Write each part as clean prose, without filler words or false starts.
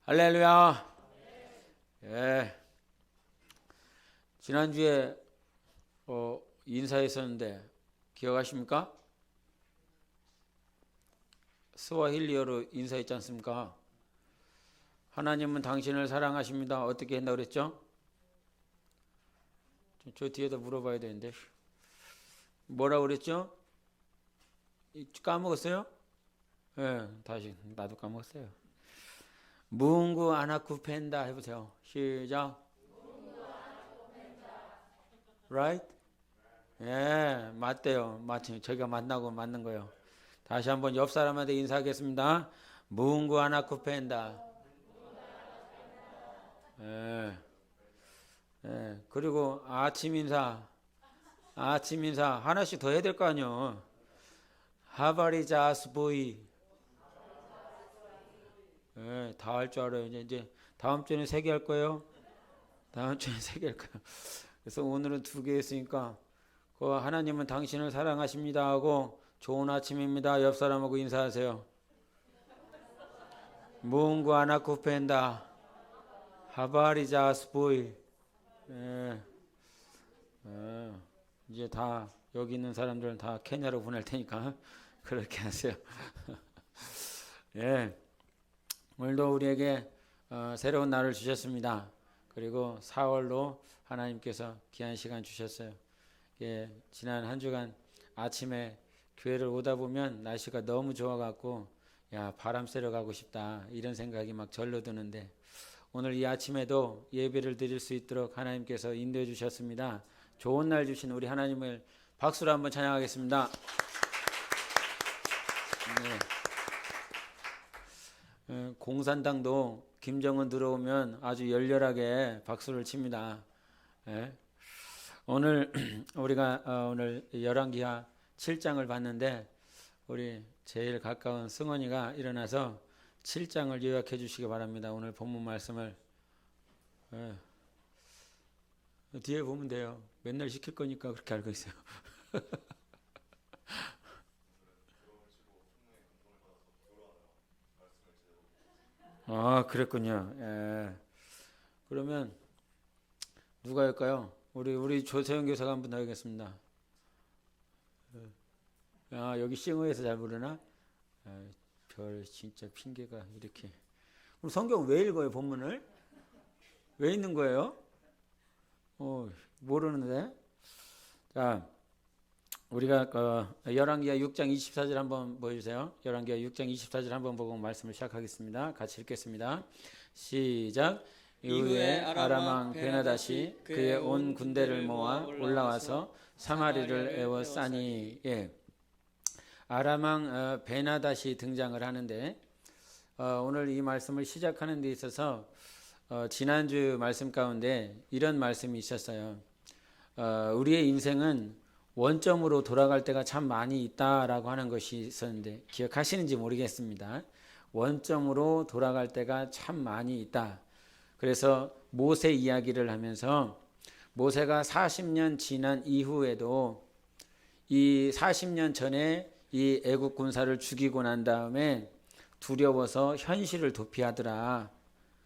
할렐루야. 예. 지난주에 인사했었는데 기억하십니까? 스와힐리어로 인사했지 않습니까? 하나님은 당신을 사랑하십니다. 어떻게 한다고 그랬죠? 저 뒤에다 물어봐야 되는데 뭐라고 그랬죠? 까먹었어요? 예, 다시 나도 까먹었어요. 무응구 아나쿠펜다 해보세요. 시작. Right? 예, 맞대요. 마침 저희가 만나고 맞는 거예요. 다시 한번 옆 사람한테 인사하겠습니다. 무응구 아나쿠펜다. 예, 예. 그리고 아침 인사 하나씩 더 해야 될 거 아니요. 하바리자스보이. 예, 다 할 줄 알아요. 이제 다음 주에는 3개 할 거예요. 다음 주에는 3개 할 거예요. 그래서 오늘은 2개 했으니까 하나님은 당신을 사랑하십니다 하고 좋은 아침입니다. 옆 사람하고 인사하세요. 무응구 아나쿠펜다 하바리자스보이. 예, 예. 이제 다 여기 있는 사람들은 다 케냐로 보낼 테니까 그렇게 하세요. 예, 오늘도 우리에게 새로운 날을 주셨습니다. 그리고 4월로 하나님께서 귀한 시간 주셨어요. 예, 지난 한 주간 아침에 교회를 오다 보면 날씨가 너무 좋아갖고 야, 바람 쐬러 가고 싶다 이런 생각이 막 절로 드는데 오늘 이 아침에도 예배를 드릴 수 있도록 하나님께서 인도해 주셨습니다. 좋은 날 주신 우리 하나님을 박수로 한번 찬양하겠습니다. 네. 공산당도 김정은 들어오면 아주 열렬하게 박수를 칩니다. 네. 오늘 우리가 오늘 열왕기하 7장을 봤는데 우리 제일 가까운 승원이가 일어나서 7장을 요약해 주시기 바랍니다. 오늘 본문 말씀을 뒤에 보면 돼요. 맨날 시킬 거니까 그렇게 알고 있어요. 아, 그랬군요. 예. 그러면 누가 할까요? 우리 조세영 교사가 한번 하겠습니다. 아, 여기 싱어에서 잘 부르나? 아, 별 진짜 핑계가 이렇게. 우리 성경 왜 읽어요, 본문을? 왜 읽는 거예요? 모르는데. 자, 우리가 열왕기하 6장 24절 한번 보여주세요. 열왕기하 6장 24절 한번 보고 말씀을 시작하겠습니다. 같이 읽겠습니다. 시작. 이후에 아람왕 베나다시 그의 온 군대를 모아 올라와서 사마리를 에워싸니. 예. 아람왕 베나다시 등장을 하는데 오늘 이 말씀을 시작하는 데 있어서 지난주 말씀 가운데 이런 말씀이 있었어요. 우리의 인생은 원점으로 돌아갈 때가 참 많이 있다라고 하는 것이 있었는데 기억하시는지 모르겠습니다. 원점으로 돌아갈 때가 참 많이 있다. 그래서 모세 이야기를 하면서 모세가 40년 지난 이후에도 이 40년 전에 이 애국 군사를 죽이고 난 다음에 두려워서 현실을 도피하더라.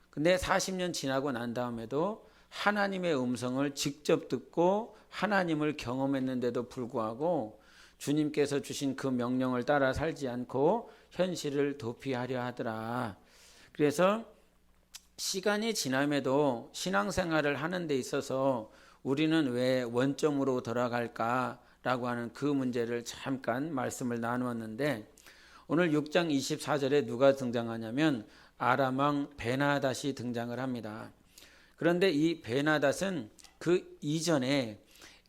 근데 40년 지나고 난 다음에도 하나님의 음성을 직접 듣고 하나님을 경험했는데도 불구하고 주님께서 주신 그 명령을 따라 살지 않고 현실을 도피하려 하더라. 그래서 시간이 지남에도 신앙생활을 하는 데 있어서 우리는 왜 원점으로 돌아갈까라고 하는 그 문제를 잠깐 말씀을 나누었는데 오늘 6장 24절에 누가 등장하냐면 아람왕 베나닷이 등장을 합니다. 그런데 이 베나닷은 그 이전에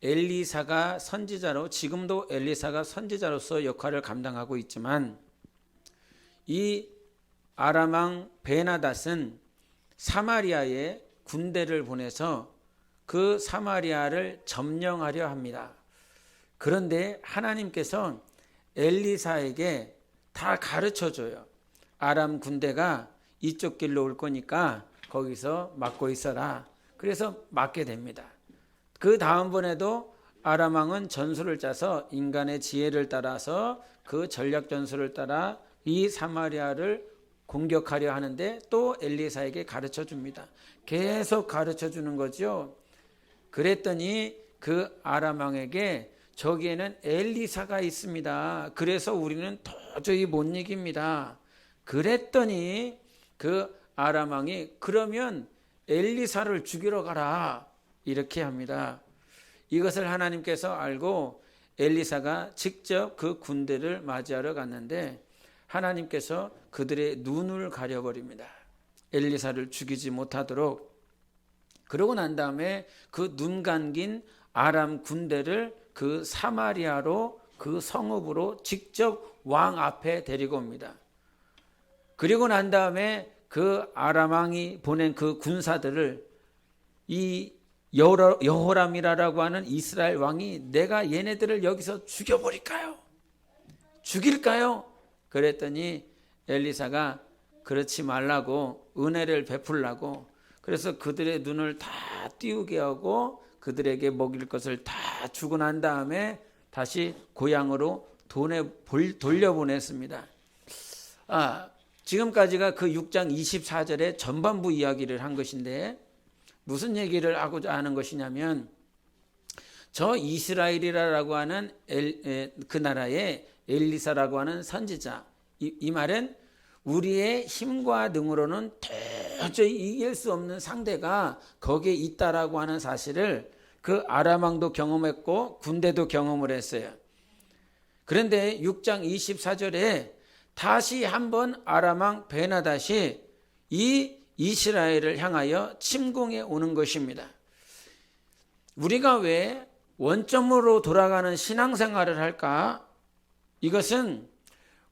엘리사가 선지자로 지금도 엘리사가 선지자로서 역할을 감당하고 있지만 이 아람왕 베나닷은 사마리아에 군대를 보내서 그 사마리아를 점령하려 합니다. 그런데 하나님께서 엘리사에게 다 가르쳐줘요. 아람 군대가 이쪽 길로 올 거니까 거기서 막고 있어라. 그래서 막게 됩니다. 그 다음번에도 아람 왕은 전술을 짜서 인간의 지혜를 따라서 그 전략 전술을 따라 이 사마리아를 공격하려 하는데 또 엘리사에게 가르쳐 줍니다. 계속 가르쳐 주는 거죠. 그랬더니 그 아람 왕에게 저기에는 엘리사가 있습니다. 그래서 우리는 도저히 못 이깁니다. 그랬더니 그 아람 왕이 그러면 엘리사를 죽이러 가라 이렇게 합니다. 이것을 하나님께서 알고 엘리사가 직접 그 군대를 맞이하러 갔는데 하나님께서 그들의 눈을 가려버립니다. 엘리사를 죽이지 못하도록. 그러고 난 다음에 그 눈 감긴 아람 군대를 그 사마리아로 그 성읍으로 직접 왕 앞에 데리고 옵니다. 그리고 난 다음에 그 아람 왕이 보낸 그 군사들을 이 여호람이라고 하는 이스라엘 왕이 내가 얘네들을 여기서 죽여버릴까요? 죽일까요? 그랬더니 엘리사가 그렇지 말라고 은혜를 베풀라고 그래서 그들의 눈을 다 띄우게 하고 그들에게 먹일 것을 다 주고 난 다음에 다시 고향으로 돌려보냈습니다. 지금까지가 그 6장 24절의 전반부 이야기를 한 것인데 무슨 얘기를 하고자 하는 것이냐면 저 이스라엘이라고 하는 그 나라의 엘리사라고 하는 선지자, 이 말은 우리의 힘과 능으로는 도저히 이길 수 없는 상대가 거기에 있다라고 하는 사실을 그 아람 왕도 경험했고 군대도 경험을 했어요. 그런데 6장 24절에 다시 한번 아람 왕 베나닷이 이 이스라엘을 향하여 침공해 오는 것입니다. 우리가 왜 원점으로 돌아가는 신앙생활을 할까? 이것은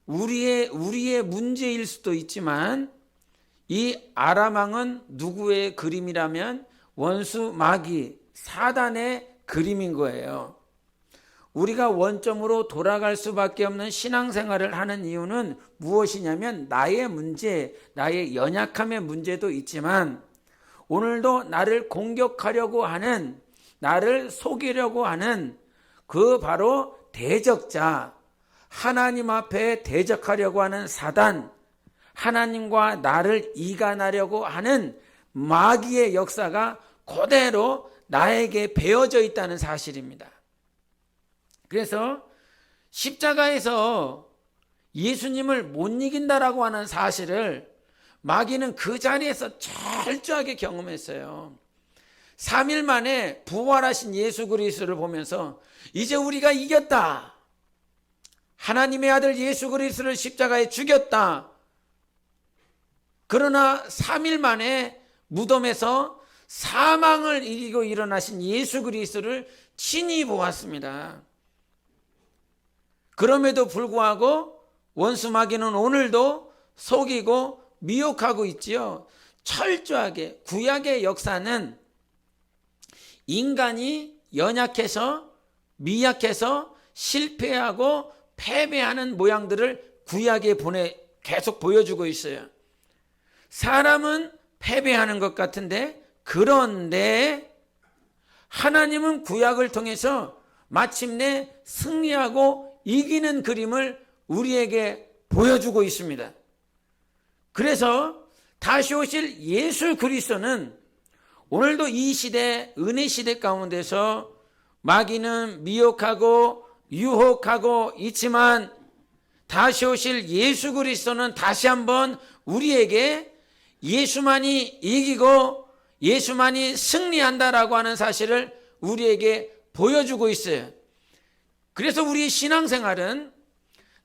우리의 문제일 수도 있지만 이 아람 왕은 누구의 그림이라면 원수 마귀 사단의 그림인 거예요. 우리가 원점으로 돌아갈 수밖에 없는 신앙생활을 하는 이유는 무엇이냐면 나의 문제, 나의 연약함의 문제도 있지만 오늘도 나를 공격하려고 하는, 나를 속이려고 하는 그 바로 대적자, 하나님 앞에 대적하려고 하는 사단, 하나님과 나를 이간하려고 하는 마귀의 역사가 그대로 나에게 배어져 있다는 사실입니다. 그래서 십자가에서 예수님을 못 이긴다라고 하는 사실을 마귀는 그 자리에서 철저하게 경험했어요. 3일 만에 부활하신 예수 그리스도를 보면서 이제 우리가 이겼다. 하나님의 아들 예수 그리스도를 십자가에 죽였다. 그러나 3일 만에 무덤에서 사망을 이기고 일어나신 예수 그리스도를 친히 보았습니다. 그럼에도 불구하고 원수 마귀는 오늘도 속이고 미혹하고 있지요. 철저하게 구약의 역사는 인간이 연약해서 미약해서 실패하고 패배하는 모양들을 구약에 계속 보여주고 있어요. 사람은 패배하는 것 같은데 그런데 하나님은 구약을 통해서 마침내 승리하고 이기는 그림을 우리에게 보여주고 있습니다. 그래서 다시 오실 예수 그리스도는 오늘도 이 시대, 은혜 시대 가운데서 마귀는 미혹하고 유혹하고 있지만 다시 오실 예수 그리스도는 다시 한번 우리에게 예수만이 이기고 예수만이 승리한다라고 하는 사실을 우리에게 보여주고 있어요. 그래서 우리 신앙생활은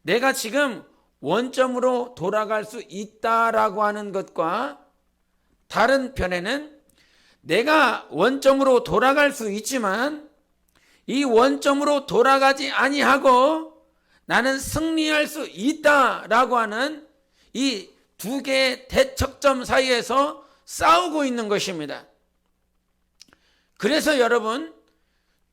내가 지금 원점으로 돌아갈 수 있다라고 하는 것과 다른 편에는 내가 원점으로 돌아갈 수 있지만 이 원점으로 돌아가지 아니하고 나는 승리할 수 있다라고 하는 이 두 개의 대척점 사이에서 싸우고 있는 것입니다. 그래서 여러분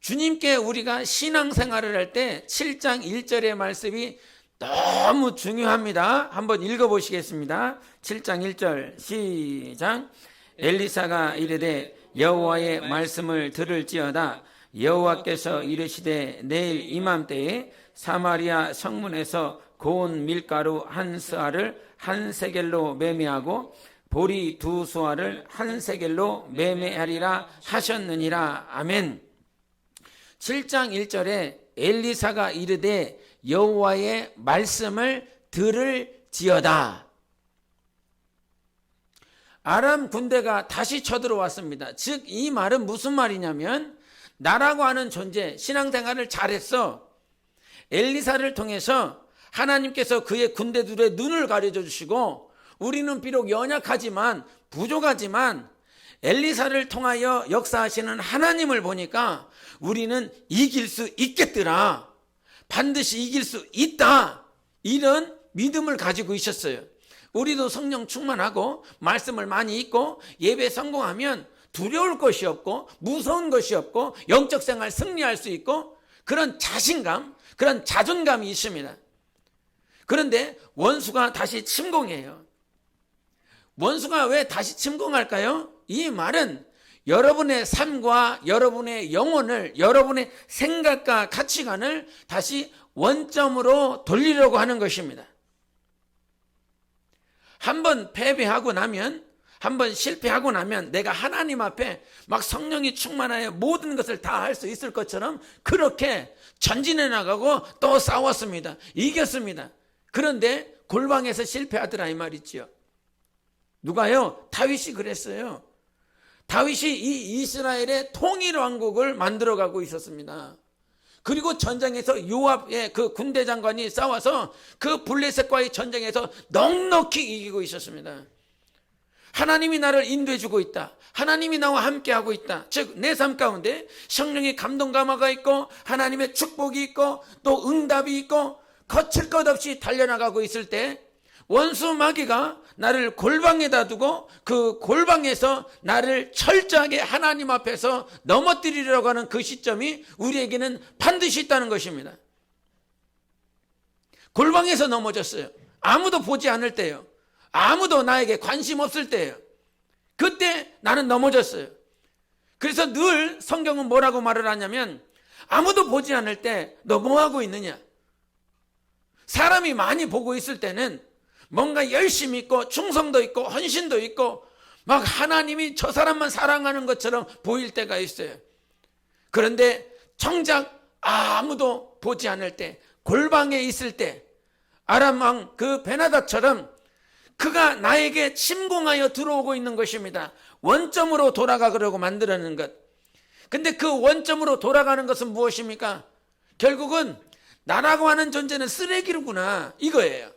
주님께 우리가 신앙생활을 할 때 7장 1절의 말씀이 너무 중요합니다. 한번 읽어보시겠습니다. 7장 1절 시작. 엘리사가 이르되 여호와의 말씀을 들을지어다. 여호와께서 이르시되 내일 이맘때에 사마리아 성문에서 고운 밀가루 한 스아를 한 세겔로 매매하고 보리 두 수아를 한 세겔로 매매하리라 하셨느니라. 아멘. 7장 1절에 엘리사가 이르되 여호와의 말씀을 들을지어다. 아람 군대가 다시 쳐들어왔습니다. 즉 이 말은 무슨 말이냐면 나라고 하는 존재, 신앙생활을 잘했어. 엘리사를 통해서 하나님께서 그의 군대들의 눈을 가려줘 주시고 우리는 비록 연약하지만 부족하지만 엘리사를 통하여 역사하시는 하나님을 보니까 우리는 이길 수 있겠더라. 반드시 이길 수 있다. 이런 믿음을 가지고 있었어요. 우리도 성령 충만하고 말씀을 많이 읽고 예배 성공하면 두려울 것이 없고 무서운 것이 없고 영적 생활 승리할 수 있고 그런 자신감, 그런 자존감이 있습니다. 그런데 원수가 다시 침공해요. 원수가 왜 다시 침공할까요? 이 말은 여러분의 삶과 여러분의 영혼을, 여러분의 생각과 가치관을 다시 원점으로 돌리려고 하는 것입니다. 한번 패배하고 나면, 한번 실패하고 나면 내가 하나님 앞에 막 성령이 충만하여 모든 것을 다 할 수 있을 것처럼 그렇게 전진해 나가고 또 싸웠습니다. 이겼습니다. 그런데 골방에서 실패하더라 이 말이지요. 누가요? 다윗이 그랬어요. 다윗이 이 이스라엘의 통일 왕국을 만들어가고 있었습니다. 그리고 전쟁에서 요압의 그 군대 장관이 싸워서 그 블레셋과의 전쟁에서 넉넉히 이기고 있었습니다. 하나님이 나를 인도해 주고 있다. 하나님이 나와 함께하고 있다. 즉 내 삶 가운데 성령의 감동 감화가 있고 하나님의 축복이 있고 또 응답이 있고 거칠 것 없이 달려나가고 있을 때 원수 마귀가 나를 골방에다 두고 그 골방에서 나를 철저하게 하나님 앞에서 넘어뜨리려고 하는 그 시점이 우리에게는 반드시 있다는 것입니다. 골방에서 넘어졌어요. 아무도 보지 않을 때요. 아무도 나에게 관심 없을 때예요. 그때 나는 넘어졌어요. 그래서 늘 성경은 뭐라고 말을 하냐면 아무도 보지 않을 때 너 뭐 하고 있느냐? 사람이 많이 보고 있을 때는 뭔가 열심히 있고 충성도 있고 헌신도 있고 막 하나님이 저 사람만 사랑하는 것처럼 보일 때가 있어요. 그런데 정작 아무도 보지 않을 때 골방에 있을 때 아람 왕 그 베나닷처럼 그가 나에게 침공하여 들어오고 있는 것입니다. 원점으로 돌아가려고 만들어낸 것. 근데 그 원점으로 돌아가는 것은 무엇입니까? 결국은 나라고 하는 존재는 쓰레기로구나 이거예요.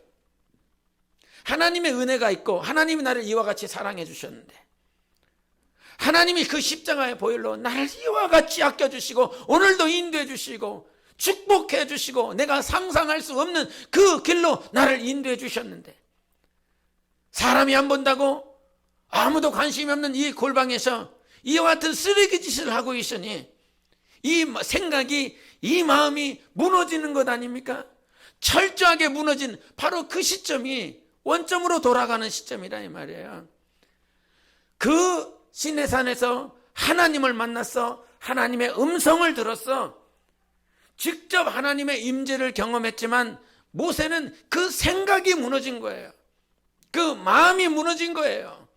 하나님의 은혜가 있고 하나님이 나를 이와 같이 사랑해 주셨는데 하나님이 그 십자가의 보혈로 나를 이와 같이 아껴주시고 오늘도 인도해 주시고 축복해 주시고 내가 상상할 수 없는 그 길로 나를 인도해 주셨는데 사람이 안 본다고 아무도 관심이 없는 이 골방에서 이와 같은 쓰레기 짓을 하고 있으니 이 생각이 이 마음이 무너지는 것 아닙니까? 철저하게 무너진 바로 그 시점이 원점으로 돌아가는 시점이라 이 말이에요. 그 시내산에서 하나님을 만났어. 하나님의 음성을 들었어. 직접 하나님의 임재를 경험했지만 모세는 그 생각이 무너진 거예요. 그 마음이 무너진 거예요.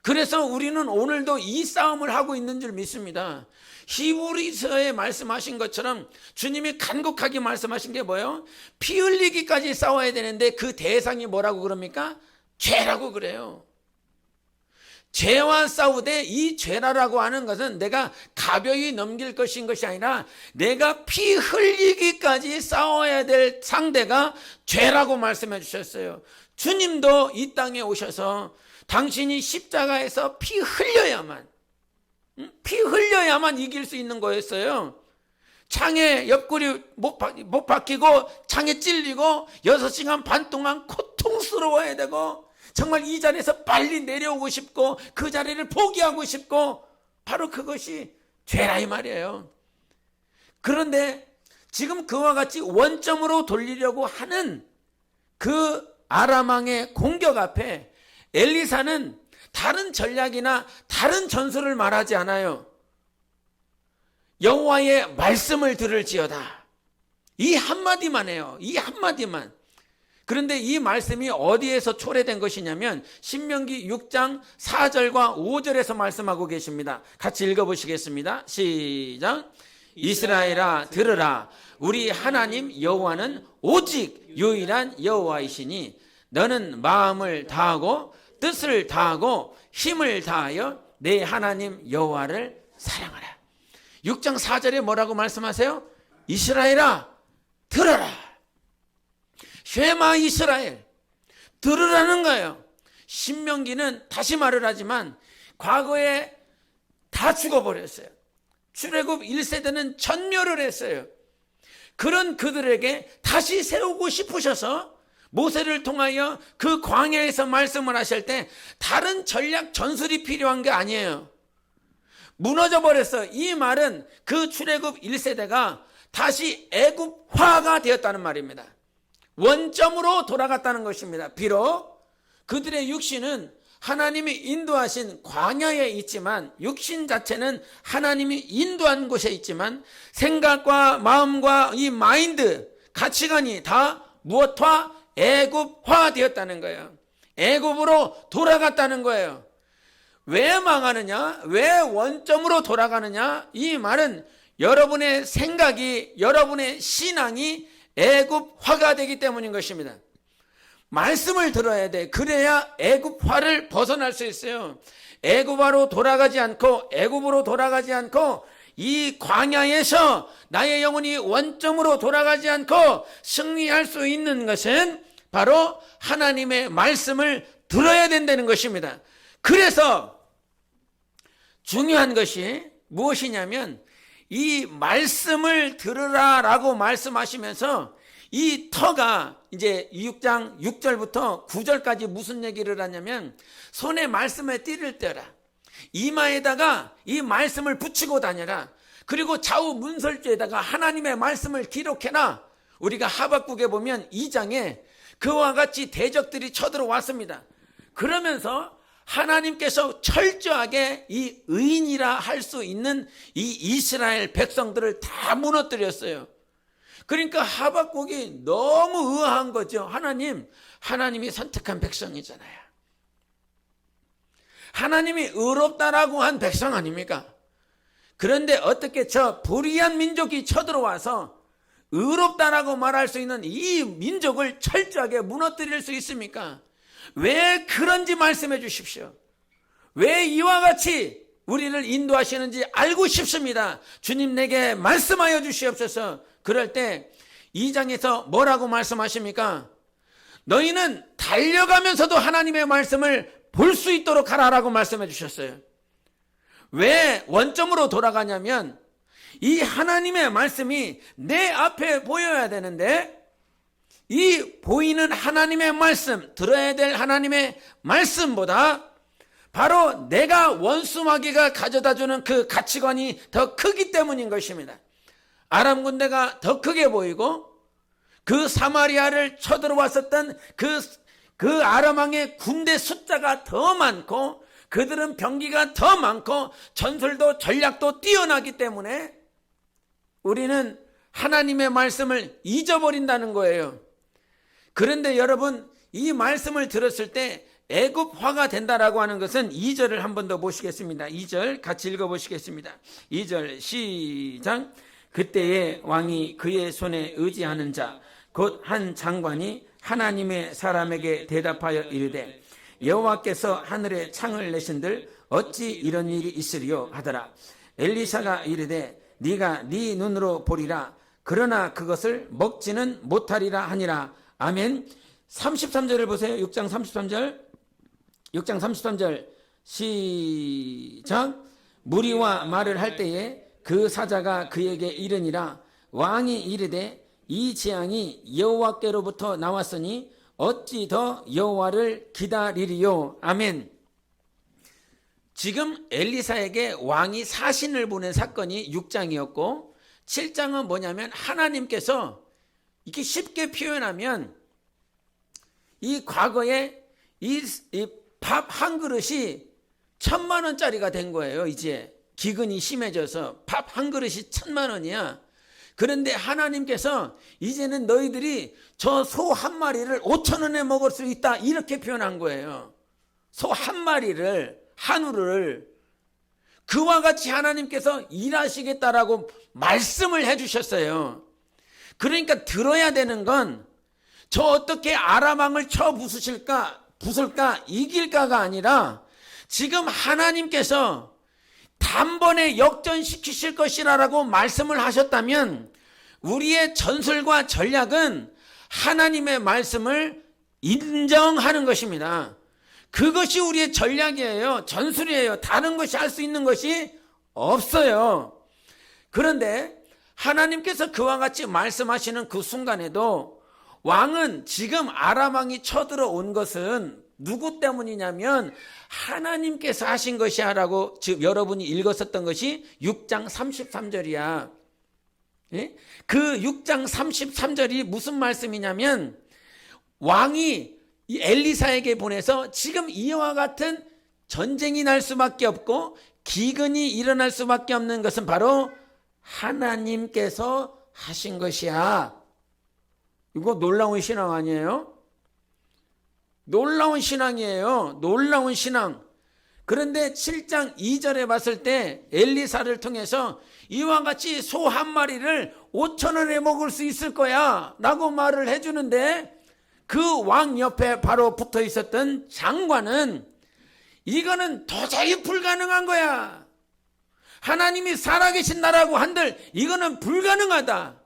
그래서 우리는 오늘도 이 싸움을 하고 있는 줄 믿습니다. 히브리서에 말씀하신 것처럼 주님이 간곡하게 말씀하신 게 뭐예요? 피 흘리기까지 싸워야 되는데 그 대상이 뭐라고 그럽니까? 죄라고 그래요. 죄와 싸우되 이 죄라라고 하는 것은 내가 가벼이 넘길 것인 것이 아니라 내가 피 흘리기까지 싸워야 될 상대가 죄라고 말씀해 주셨어요. 주님도 이 땅에 오셔서 당신이 십자가에서 피 흘려야만 이길 수 있는 거였어요. 창에 옆구리 못 박히고 창에 찔리고 6시간 반 동안 고통스러워야 되고 정말 이 자리에서 빨리 내려오고 싶고 그 자리를 포기하고 싶고 바로 그것이 죄라 이 말이에요. 그런데 지금 그와 같이 원점으로 돌리려고 하는 그 아람 왕의 공격 앞에 엘리사는 다른 전략이나 다른 전술을 말하지 않아요. 여호와의 말씀을 들을지어다. 이 한마디만 해요. 이 한마디만. 그런데 이 말씀이 어디에서 초래된 것이냐면 신명기 6장 4절과 5절에서 말씀하고 계십니다. 같이 읽어보시겠습니다. 시작. 이스라엘아 들으라. 우리 하나님 여호와는 오직 유일한 여호와이시니 너는 마음을 다하고 뜻을 다하고 힘을 다하여 내 하나님 여호와를 사랑하라. 6장 4절에 뭐라고 말씀하세요? 이스라엘아 들어라. 쉐마 이스라엘 들으라는 거예요. 신명기는 다시 말을 하지만 과거에 다 죽어버렸어요. 출애굽 1세대는 전멸을 했어요. 그런 그들에게 다시 세우고 싶으셔서 모세를 통하여 그 광야에서 말씀을 하실 때 다른 전략 전술이 필요한 게 아니에요. 무너져 버렸어요. 이 말은 그 출애굽 1세대가 다시 애굽화가 되었다는 말입니다. 원점으로 돌아갔다는 것입니다. 비록 그들의 육신은 하나님이 인도하신 광야에 있지만, 육신 자체는 하나님이 인도한 곳에 있지만 생각과 마음과 이 마인드, 가치관이 다 무엇화? 애굽화 되었다는 거예요. 애굽으로 돌아갔다는 거예요. 왜 망하느냐? 왜 원점으로 돌아가느냐? 이 말은 여러분의 생각이, 여러분의 신앙이 애굽화가 되기 때문인 것입니다. 말씀을 들어야 돼. 그래야 애굽화를 벗어날 수 있어요. 애굽화로 돌아가지 않고, 애굽으로 돌아가지 않고, 이 광야에서 나의 영혼이 원점으로 돌아가지 않고 승리할 수 있는 것은 바로 하나님의 말씀을 들어야 된다는 것입니다. 그래서 중요한 것이 무엇이냐면 이 말씀을 들으라라고 말씀하시면서 이 터가 이제 6장 6절부터 9절까지 무슨 얘기를 하냐면 손에 말씀의 띠를 떼라. 이마에다가 이 말씀을 붙이고 다녀라. 그리고 좌우 문설주에다가 하나님의 말씀을 기록해라. 우리가 하박국에 보면 2장에 그와 같이 대적들이 쳐들어왔습니다. 그러면서 하나님께서 철저하게 이 의인이라 할 수 있는 이 이스라엘 백성들을 다 무너뜨렸어요. 그러니까 하박국이 너무 의아한 거죠. 하나님이 선택한 백성이잖아요. 하나님이 의롭다라고 한 백성 아닙니까? 그런데 어떻게 저 불의한 민족이 쳐들어와서 의롭다라고 말할 수 있는 이 민족을 철저하게 무너뜨릴 수 있습니까? 왜 그런지 말씀해 주십시오. 왜 이와 같이 우리를 인도하시는지 알고 싶습니다. 주님 내게 말씀하여 주시옵소서. 그럴 때 2장에서 뭐라고 말씀하십니까? 너희는 달려가면서도 하나님의 말씀을 볼 수 있도록 하라라고 말씀해 주셨어요. 왜 원점으로 돌아가냐면 이 하나님의 말씀이 내 앞에 보여야 되는데 이 보이는 하나님의 말씀, 들어야 될 하나님의 말씀보다 바로 내가 원수마귀가 가져다주는 그 가치관이 더 크기 때문인 것입니다. 아람 군대가 더 크게 보이고 그 사마리아를 쳐들어왔었던 그 아람 왕의 군대 숫자가 더 많고 그들은 병기가 더 많고 전술도 전략도 뛰어나기 때문에 우리는 하나님의 말씀을 잊어버린다는 거예요. 그런데 여러분 이 말씀을 들었을 때 애굽화가 된다라고 하는 것은 2절을 한 번 더 보시겠습니다. 2절 같이 읽어보시겠습니다. 2절 시작. 그때에 왕이 그의 손에 의지하는 자 곧 한 장관이 하나님의 사람에게 대답하여 이르되 여호와께서 하늘에 창을 내신들 어찌 이런 일이 있으리요 하더라. 엘리사가 이르되 네가 네 눈으로 보리라. 그러나 그것을 먹지는 못하리라 하니라. 아멘. 33절을 보세요. 6장 33절. 6장 33절 시작. 무리와 말을 할 때에 그 사자가 그에게 이르니라. 왕이 이르되 이 재앙이 여호와께로부터 나왔으니 어찌 더 여호와를 기다리리요. 아멘. 지금 엘리사에게 왕이 사신을 보낸 사건이 6장이었고 7장은 뭐냐면 하나님께서 이렇게 쉽게 표현하면 이 과거에 이 밥 한 그릇이 1,000,000원짜리가 된 거예요. 이제 기근이 심해져서 밥 한 그릇이 1,000,000원이야. 그런데 하나님께서 이제는 너희들이 저 소 한 마리를 5,000원에 먹을 수 있다, 이렇게 표현한 거예요. 소 한 마리를, 한우를 그와 같이 하나님께서 일하시겠다라고 말씀을 해주셨어요. 그러니까 들어야 되는 건 저 어떻게 아람 왕을 쳐 부술까 이길까가 아니라 지금 하나님께서 단번에 역전시키실 것이라고 말씀을 하셨다면 우리의 전술과 전략은 하나님의 말씀을 인정하는 것입니다. 그것이 우리의 전략이에요. 전술이에요. 다른 것이 할 수 있는 것이 없어요. 그런데 하나님께서 그와 같이 말씀하시는 그 순간에도 왕은 지금 아람 왕이 쳐들어온 것은 누구 때문이냐면 하나님께서 하신 것이야라고 지금 여러분이 읽었었던 것이 6장 33절이야. 예? 그 6장 33절이 무슨 말씀이냐면 왕이 이 엘리사에게 보내서 지금 이와 같은 전쟁이 날 수밖에 없고 기근이 일어날 수밖에 없는 것은 바로 하나님께서 하신 것이야. 이거 놀라운 신앙 아니에요? 놀라운 신앙이에요. 놀라운 신앙. 그런데 7장 2절에 봤을 때 엘리사를 통해서 이와 같이 소 한 마리를 5,000원에 먹을 수 있을 거야 라고 말을 해주는데 그 왕 옆에 바로 붙어 있었던 장관은 이거는 도저히 불가능한 거야. 하나님이 살아계신다라고 한들 이거는 불가능하다.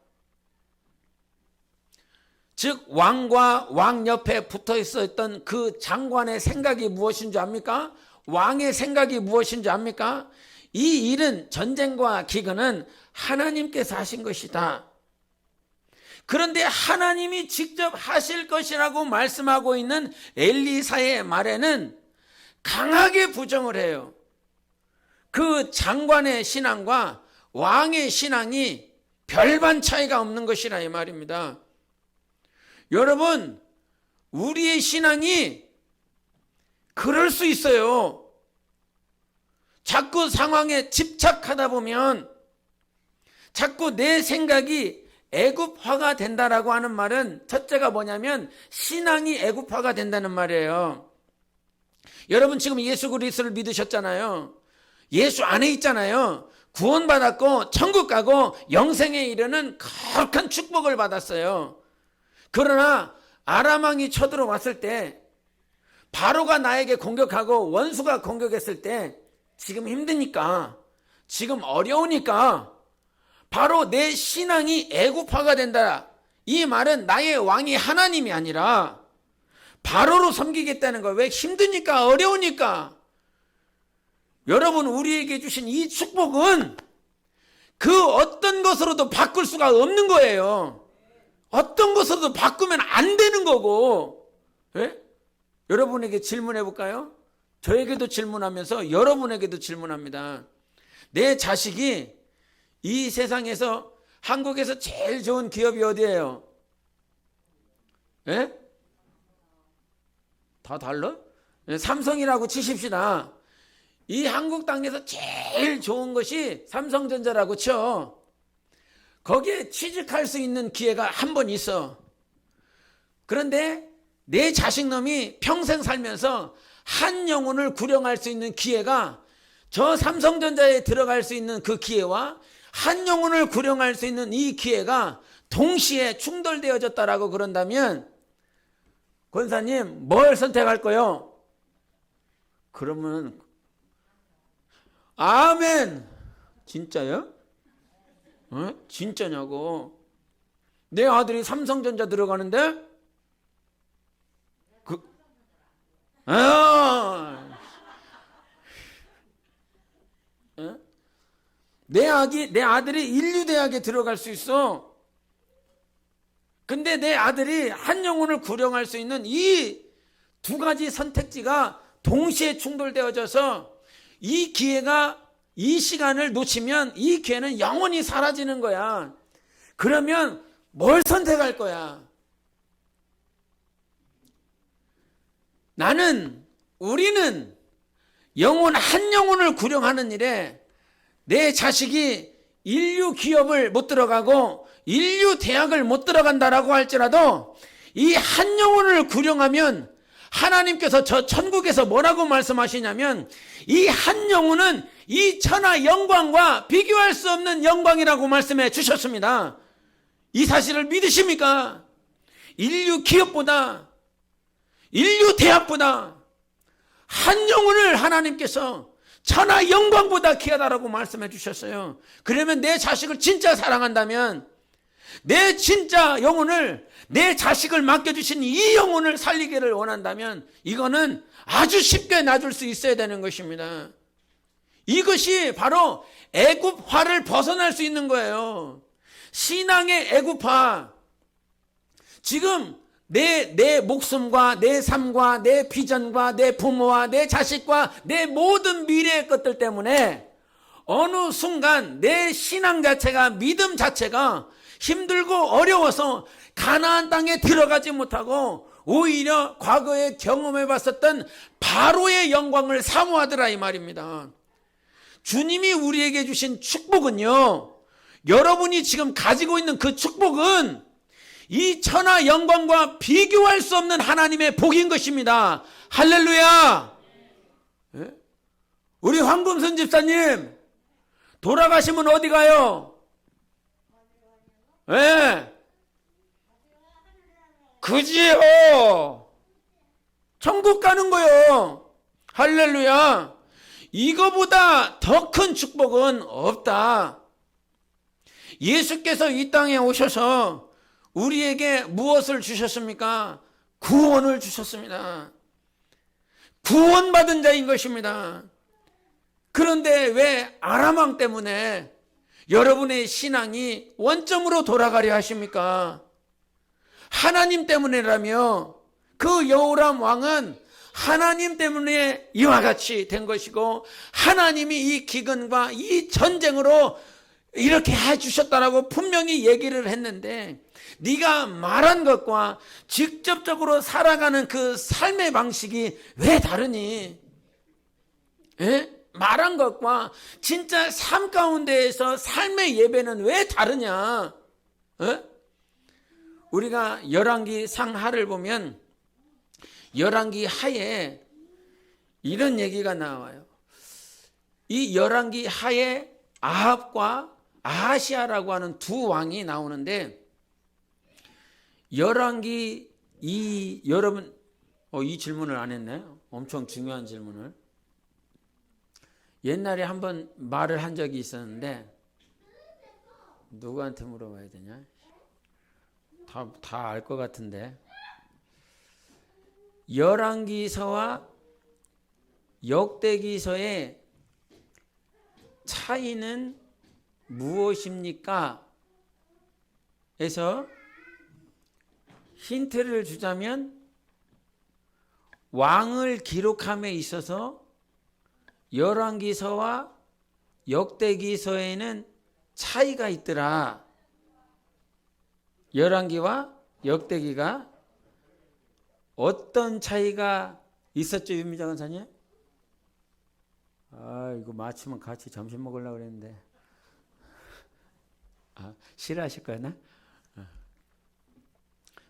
즉 왕과 왕 옆에 붙어 있었던 그 장관의 생각이 무엇인 줄 압니까? 왕의 생각이 무엇인 줄 압니까? 이 일은, 전쟁과 기근은 하나님께서 하신 것이다. 그런데 하나님이 직접 하실 것이라고 말씀하고 있는 엘리사의 말에는 강하게 부정을 해요. 그 장관의 신앙과 왕의 신앙이 별반 차이가 없는 것이라 이 말입니다. 여러분, 우리의 신앙이 그럴 수 있어요. 자꾸 상황에 집착하다 보면 자꾸 내 생각이 애굽화가 된다라고 하는 말은 첫째가 뭐냐면 신앙이 애굽화가 된다는 말이에요. 여러분 지금 예수 그리스도를 믿으셨잖아요. 예수 안에 있잖아요. 구원받았고 천국 가고 영생에 이르는 거룩한 축복을 받았어요. 그러나 아람 왕이 쳐들어왔을 때 바로가 나에게 공격하고 원수가 공격했을 때 지금 힘드니까, 지금 어려우니까 바로 내 신앙이 애굽화가 된다. 이 말은 나의 왕이 하나님이 아니라 바로로 섬기겠다는 거예요. 왜? 힘드니까, 어려우니까. 여러분, 우리에게 주신 이 축복은 그 어떤 것으로도 바꿀 수가 없는 거예요. 어떤 것으로도 바꾸면 안 되는 거고. 예? 여러분에게 질문해 볼까요? 저에게도 질문하면서 여러분에게도 질문합니다. 내 자식이 이 세상에서, 한국에서 제일 좋은 기업이 어디예요? 예? 다 달라? 삼성이라고 치십시다. 이 한국 땅에서 제일 좋은 것이 삼성전자라고 쳐. 거기에 취직할 수 있는 기회가 한 번 있어. 그런데 내 자식놈이 평생 살면서 한 영혼을 구령할 수 있는 기회가, 저 삼성전자에 들어갈 수 있는 그 기회와 한 영혼을 구령할 수 있는 이 기회가 동시에 충돌되어졌다라고 그런다면 권사님 뭘 선택할 거요? 그러면 아멘. 진짜요? 어? 진짜냐고. 내 아들이 삼성전자 들어가는데 내 아들이 인류대학에 들어갈 수 있어. 근데 내 아들이 한 영혼을 구령할 수 있는 이 두 가지 선택지가 동시에 충돌되어져서 이 기회가, 이 시간을 놓치면 이 기회는 영원히 사라지는 거야. 그러면 뭘 선택할 거야? 우리는 한 영혼을 구령하는 일에 내 자식이 인류 기업을 못 들어가고 인류 대학을 못 들어간다라고 할지라도 이 한 영혼을 구령하면 하나님께서 저 천국에서 뭐라고 말씀하시냐면 이 한 영혼은 이 천하 영광과 비교할 수 없는 영광이라고 말씀해 주셨습니다. 이 사실을 믿으십니까? 인류 기업보다 인류 대학보다 한 영혼을 하나님께서 천하 영광보다 귀하다라고 말씀해 주셨어요. 그러면 내 자식을 진짜 사랑한다면 내 진짜 영혼을 내 자식을 맡겨주신 이 영혼을 살리기를 원한다면 이거는 아주 쉽게 놔줄 수 있어야 되는 것입니다. 이것이 바로 애굽화를 벗어날 수 있는 거예요. 신앙의 애굽화. 지금 내 목숨과 내 삶과 내 비전과 내 부모와 내 자식과 내 모든 미래의 것들 때문에 어느 순간 내 신앙 자체가 믿음 자체가 힘들고 어려워서 가나안 땅에 들어가지 못하고 오히려 과거에 경험해 봤었던 바로의 영광을 사모하더라 이 말입니다. 주님이 우리에게 주신 축복은요, 여러분이 지금 가지고 있는 그 축복은 이 천하 영광과 비교할 수 없는 하나님의 복인 것입니다. 할렐루야. 우리 황금선 집사님 돌아가시면 어디 가요? 예. 그지요. 천국 가는 거요. 할렐루야. 이거보다 더 큰 축복은 없다. 예수께서 이 땅에 오셔서 우리에게 무엇을 주셨습니까? 구원을 주셨습니다. 구원받은 자인 것입니다. 그런데 왜 아람 왕 때문에 여러분의 신앙이 원점으로 돌아가려 하십니까? 하나님 때문이라며 그 여호람 왕은 하나님 때문에 이와 같이 된 것이고 하나님이 이 기근과 이 전쟁으로 이렇게 해주셨다라고 분명히 얘기를 했는데 네가 말한 것과 직접적으로 살아가는 그 삶의 방식이 왜 다르니? 예? 말한 것과 진짜 삶 가운데에서 삶의 예배는 왜 다르냐? 예? 우리가 열왕기 상하를 보면 열왕기 하에 이런 얘기가 나와요. 이 열왕기 하에 아합과 아하시아라고 하는 두 왕이 나오는데 열왕기 여러분 이 질문을 안 했네요. 엄청 중요한 질문을. 옛날에 한번 말을 한 적이 있었는데 누구한테 물어봐야 되냐? 다 알 것 같은데. 열왕기서와 역대기서의 차이는 무엇입니까? 에서 힌트를 주자면 왕을 기록함에 있어서 열왕기서와 역대기서에는 차이가 있더라. 열왕기와 역대기가 어떤 차이가 있었죠, 윤미자 권사님? 이거 마치면 같이 점심 먹으려고 그랬는데. 싫어하실 거나?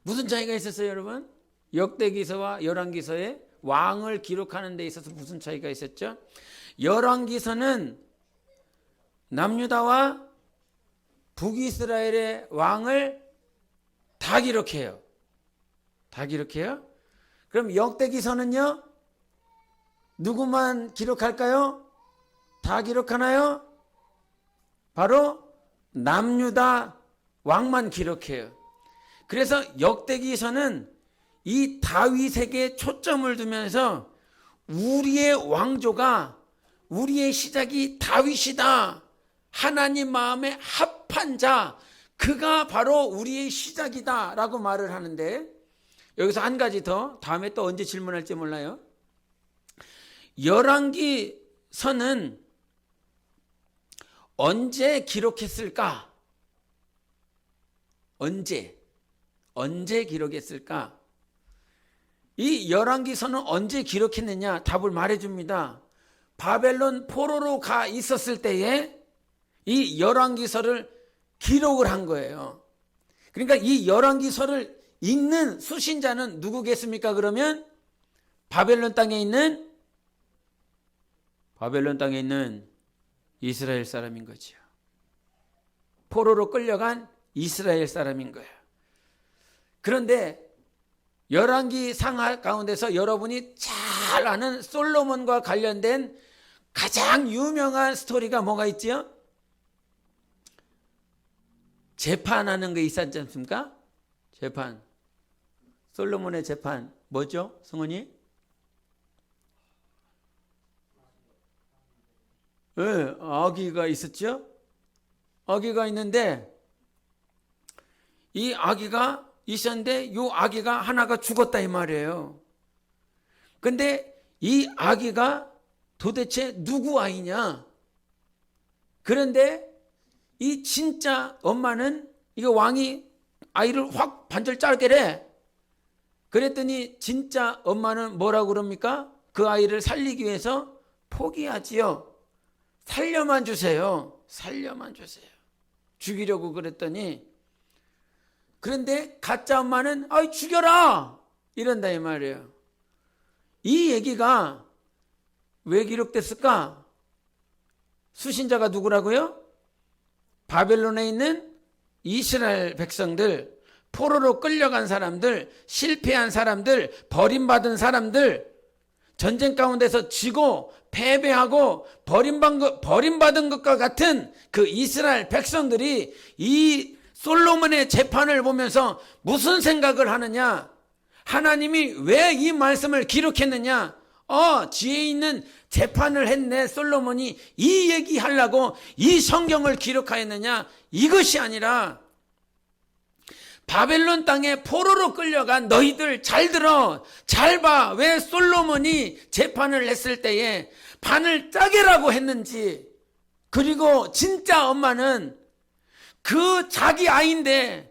무슨 차이가 있었어요, 여러분? 역대기서와 열왕기서에 왕을 기록하는 데 있어서 무슨 차이가 있었죠? 열왕기서는 남유다와 북이스라엘의 왕을 다 기록해요. 다 기록해요? 그럼 역대기서는요? 누구만 기록할까요? 다 기록하나요? 바로 남유다 왕만 기록해요. 그래서 역대기서는 이 다윗에게 초점을 두면서 우리의 왕조가 우리의 시작이 다윗이다. 하나님 마음에 합한 자, 그가 바로 우리의 시작이다 라고 말을 하는데 여기서 한 가지 더, 다음에 또 언제 질문할지 몰라요. 열왕기서는 언제 기록했을까? 언제 기록했을까? 이 열왕기서는 언제 기록했느냐? 답을 말해줍니다. 바벨론 포로로 가 있었을 때에 이 열왕기서를 기록을 한 거예요. 그러니까 이 열왕기서를 읽는 수신자는 누구겠습니까? 그러면 바벨론 땅에 있는 이스라엘 사람인 거죠. 포로로 끌려간 이스라엘 사람인 거예요. 그런데 열왕기 상하 가운데서 여러분이 잘 아는 솔로몬과 관련된 가장 유명한 스토리가 뭐가 있죠? 재판하는 게 있었지 않습니까? 재판. 솔로몬의 재판 뭐죠? 성원이? 네, 아기가 있었죠? 아기가 있는데 이 아기가 있었는데 이 아기가 하나가 죽었다 이 말이에요. 근데 이 아기가 도대체 누구 아이냐? 그런데 이 진짜 엄마는 이거 왕이 아이를 확 반절 짜게래. 그랬더니 진짜 엄마는 뭐라고 그럽니까? 그 아이를 살리기 위해서 포기하지요. 살려만 주세요. 살려만 주세요. 죽이려고 그랬더니 그런데 가짜 엄마는 아이 죽여라 이런다 이 말이에요. 이 얘기가 왜 기록됐을까? 수신자가 누구라고요? 바벨론에 있는 이스라엘 백성들, 포로로 끌려간 사람들, 실패한 사람들, 버림받은 사람들, 전쟁 가운데서 지고 패배하고 버림받은 것과 같은 그 이스라엘 백성들이 이 솔로몬의 재판을 보면서 무슨 생각을 하느냐? 하나님이 왜 이 말씀을 기록했느냐? 지혜 있는 재판을 했네 솔로몬이 이 얘기하려고 이 성경을 기록하였느냐? 이것이 아니라 바벨론 땅에 포로로 끌려간 너희들 잘 들어, 잘 봐. 왜 솔로몬이 재판을 했을 때에 판을 짜게라고 했는지, 그리고 진짜 엄마는 그 자기 아이인데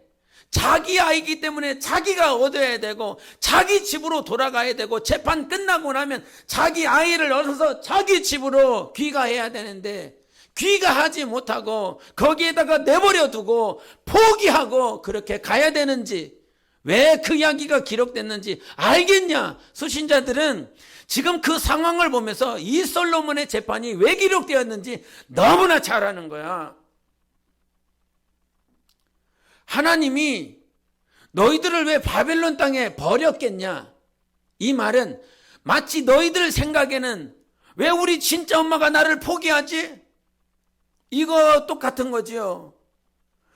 자기 아이기 때문에 자기가 얻어야 되고 자기 집으로 돌아가야 되고 재판 끝나고 나면 자기 아이를 얻어서 자기 집으로 귀가해야 되는데 귀가하지 못하고 거기에다가 내버려 두고 포기하고 그렇게 가야 되는지, 왜 그 이야기가 기록됐는지 알겠냐? 수신자들은 지금 그 상황을 보면서 이 솔로몬의 재판이 왜 기록되었는지 너무나 잘 아는 거야. 하나님이 너희들을 왜 바벨론 땅에 버렸겠냐? 이 말은 마치 너희들 생각에는 왜 우리 진짜 엄마가 나를 포기하지? 이거 똑같은 거지요.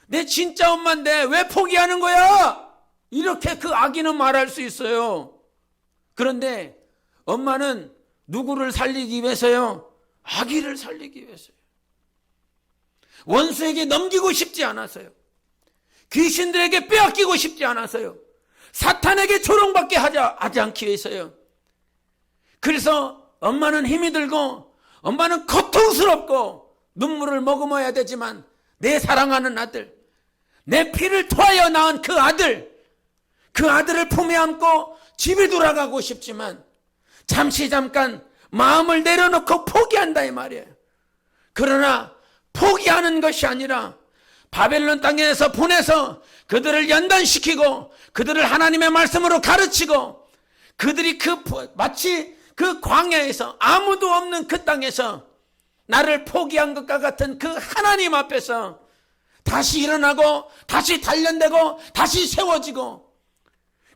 내 진짜 엄마인데 왜 포기하는 거야? 이렇게 그 아기는 말할 수 있어요. 그런데 엄마는 누구를 살리기 위해서요? 아기를 살리기 위해서요. 원수에게 넘기고 싶지 않아서요. 귀신들에게 빼앗기고 싶지 않아서요. 사탄에게 조롱받게 하지 않기 위해서요. 그래서 엄마는 힘이 들고 엄마는 고통스럽고 눈물을 머금어야 되지만 내 사랑하는 아들, 내 피를 토하여 낳은 그 아들을 품에 안고 집에 돌아가고 싶지만 잠깐 마음을 내려놓고 포기한다 이 말이에요. 그러나 포기하는 것이 아니라 바벨론 땅에서 보내서 그들을 연단시키고 그들을 하나님의 말씀으로 가르치고 그들이 마치 그 광야에서 아무도 없는 그 땅에서 나를 포기한 것과 같은 그 하나님 앞에서 다시 일어나고 다시 단련되고 다시 세워지고,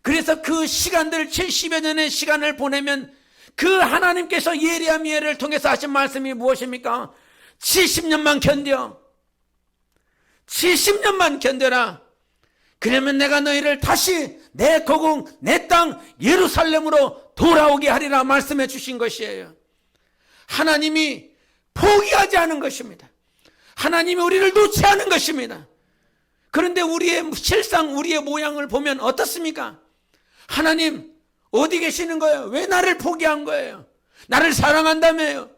그래서 그 시간들 70여 년의 시간을 보내면 그 하나님께서 예리야 미엘을 통해서 하신 말씀이 무엇입니까? 70년만 견뎌. 70년만 견뎌라. 그러면 내가 너희를 다시 내 고궁, 내 땅 예루살렘으로 돌아오게 하리라 말씀해 주신 것이에요. 하나님이 포기하지 않은 것입니다. 하나님이 우리를 놓지 않은 것입니다. 그런데 실상 우리의 모양을 보면 어떻습니까? 하나님 어디 계시는 거예요? 왜 나를 포기한 거예요? 나를 사랑한다며요.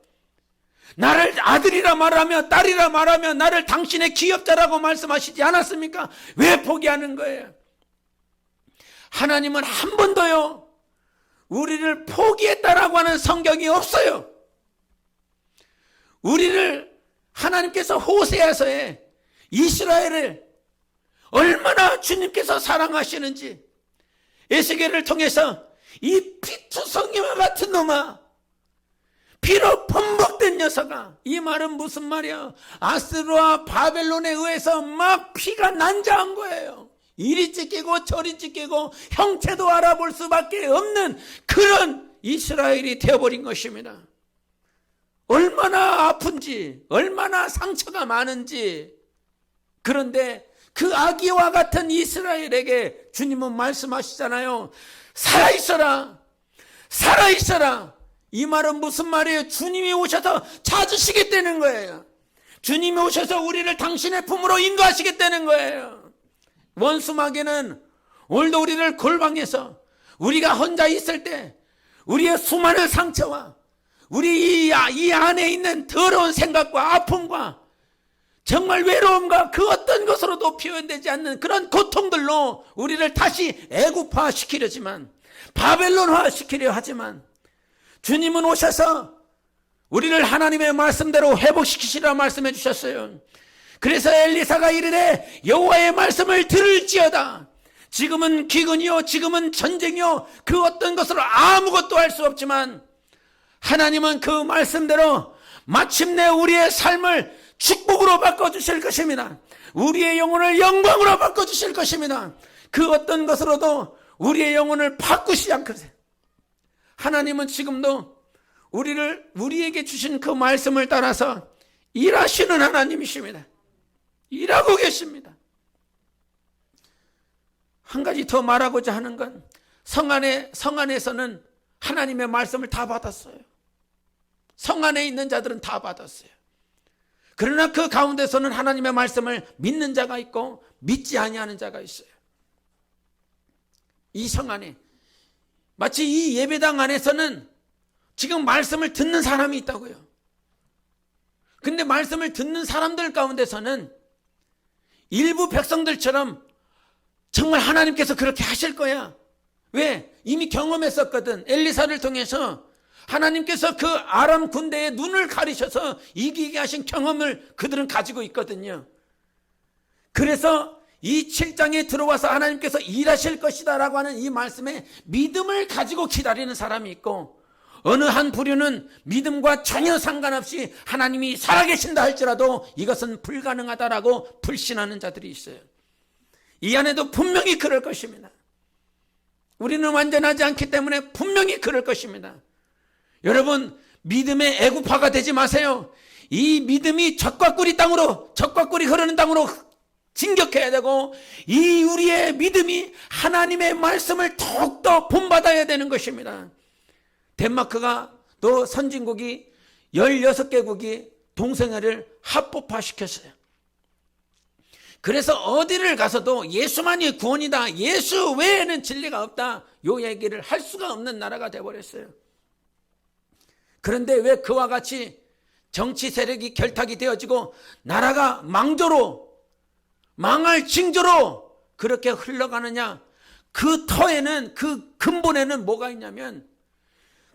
나를 아들이라 말하며 딸이라 말하며 나를 당신의 기업자라고 말씀하시지 않았습니까? 왜 포기하는 거예요? 하나님은 한 번도요 우리를 포기했다라고 하는 성경이 없어요. 우리를 하나님께서 호세아서에 이스라엘을 얼마나 주님께서 사랑하시는지 에스겔을 통해서 이 피투성이와 같은 놈아, 피로 범벅된 녀석아, 이 말은 무슨 말이야? 아스루와 바벨론에 의해서 막 피가 난자한 거예요. 이리 찢기고 저리 찢기고 형체도 알아볼 수밖에 없는 그런 이스라엘이 되어버린 것입니다. 얼마나 아픈지, 얼마나 상처가 많은지. 그런데 그 아기와 같은 이스라엘에게 주님은 말씀하시잖아요. 살아있어라, 살아있어라. 이 말은 무슨 말이에요? 주님이 오셔서 찾으시겠다는 거예요. 주님이 오셔서 우리를 당신의 품으로 인도하시겠다는 거예요. 원수마귀는 오늘도 우리를 골방에서 우리가 혼자 있을 때 우리의 수많은 상처와 우리 이 안에 있는 더러운 생각과 아픔과 정말 외로움과 그 어떤 것으로도 표현되지 않는 그런 고통들로 우리를 다시 애국화 시키려지만, 바벨론화 시키려 하지만, 주님은 오셔서 우리를 하나님의 말씀대로 회복시키시라 말씀해 주셨어요. 그래서 엘리사가 이르되 여호와의 말씀을 들을지어다. 지금은 기근이요, 지금은 전쟁이요, 그 어떤 것으로 아무것도 할 수 없지만 하나님은 그 말씀대로 마침내 우리의 삶을 축복으로 바꿔주실 것입니다. 우리의 영혼을 영광으로 바꿔주실 것입니다. 그 어떤 것으로도 우리의 영혼을 바꾸시지 않으세요. 하나님은 지금도 우리에게 주신 그 말씀을 따라서 일하시는 하나님이십니다. 일하고 계십니다. 한 가지 더 말하고자 하는 건 성 안에서는 하나님의 말씀을 다 받았어요. 성 안에 있는 자들은 다 받았어요. 그러나 그 가운데서는 하나님의 말씀을 믿는 자가 있고 믿지 아니하는 자가 있어요. 이 성 안에, 마치 이 예배당 안에서는 지금 말씀을 듣는 사람이 있다고요. 근데 말씀을 듣는 사람들 가운데서는 일부 백성들처럼 정말 하나님께서 그렇게 하실 거야. 왜? 이미 경험했었거든. 엘리사를 통해서 하나님께서 그 아람 군대의 눈을 가리셔서 이기게 하신 경험을 그들은 가지고 있거든요. 그래서 이 7장에 들어와서 하나님께서 일하실 것이다 라고 하는 이 말씀에 믿음을 가지고 기다리는 사람이 있고, 어느 한 부류는 믿음과 전혀 상관없이 하나님이 살아계신다 할지라도 이것은 불가능하다라고 불신하는 자들이 있어요. 이 안에도 분명히 그럴 것입니다. 우리는 완전하지 않기 때문에 분명히 그럴 것입니다. 여러분, 믿음의 애국파가 되지 마세요. 이 믿음이 젖과 꿀이 흐르는 땅으로 진격해야 되고, 이 우리의 믿음이 하나님의 말씀을 더욱더 본받아야 되는 것입니다. 덴마크가 또 선진국이 16개국이 동성애를 합법화시켰어요. 그래서 어디를 가서도 예수만이 구원이다, 예수 외에는 진리가 없다, 이 얘기를 할 수가 없는 나라가 되어버렸어요. 그런데 왜 그와 같이 정치 세력이 결탁이 되어지고 나라가 망할 징조로 그렇게 흘러가느냐? 그 터에는, 그 근본에는 뭐가 있냐면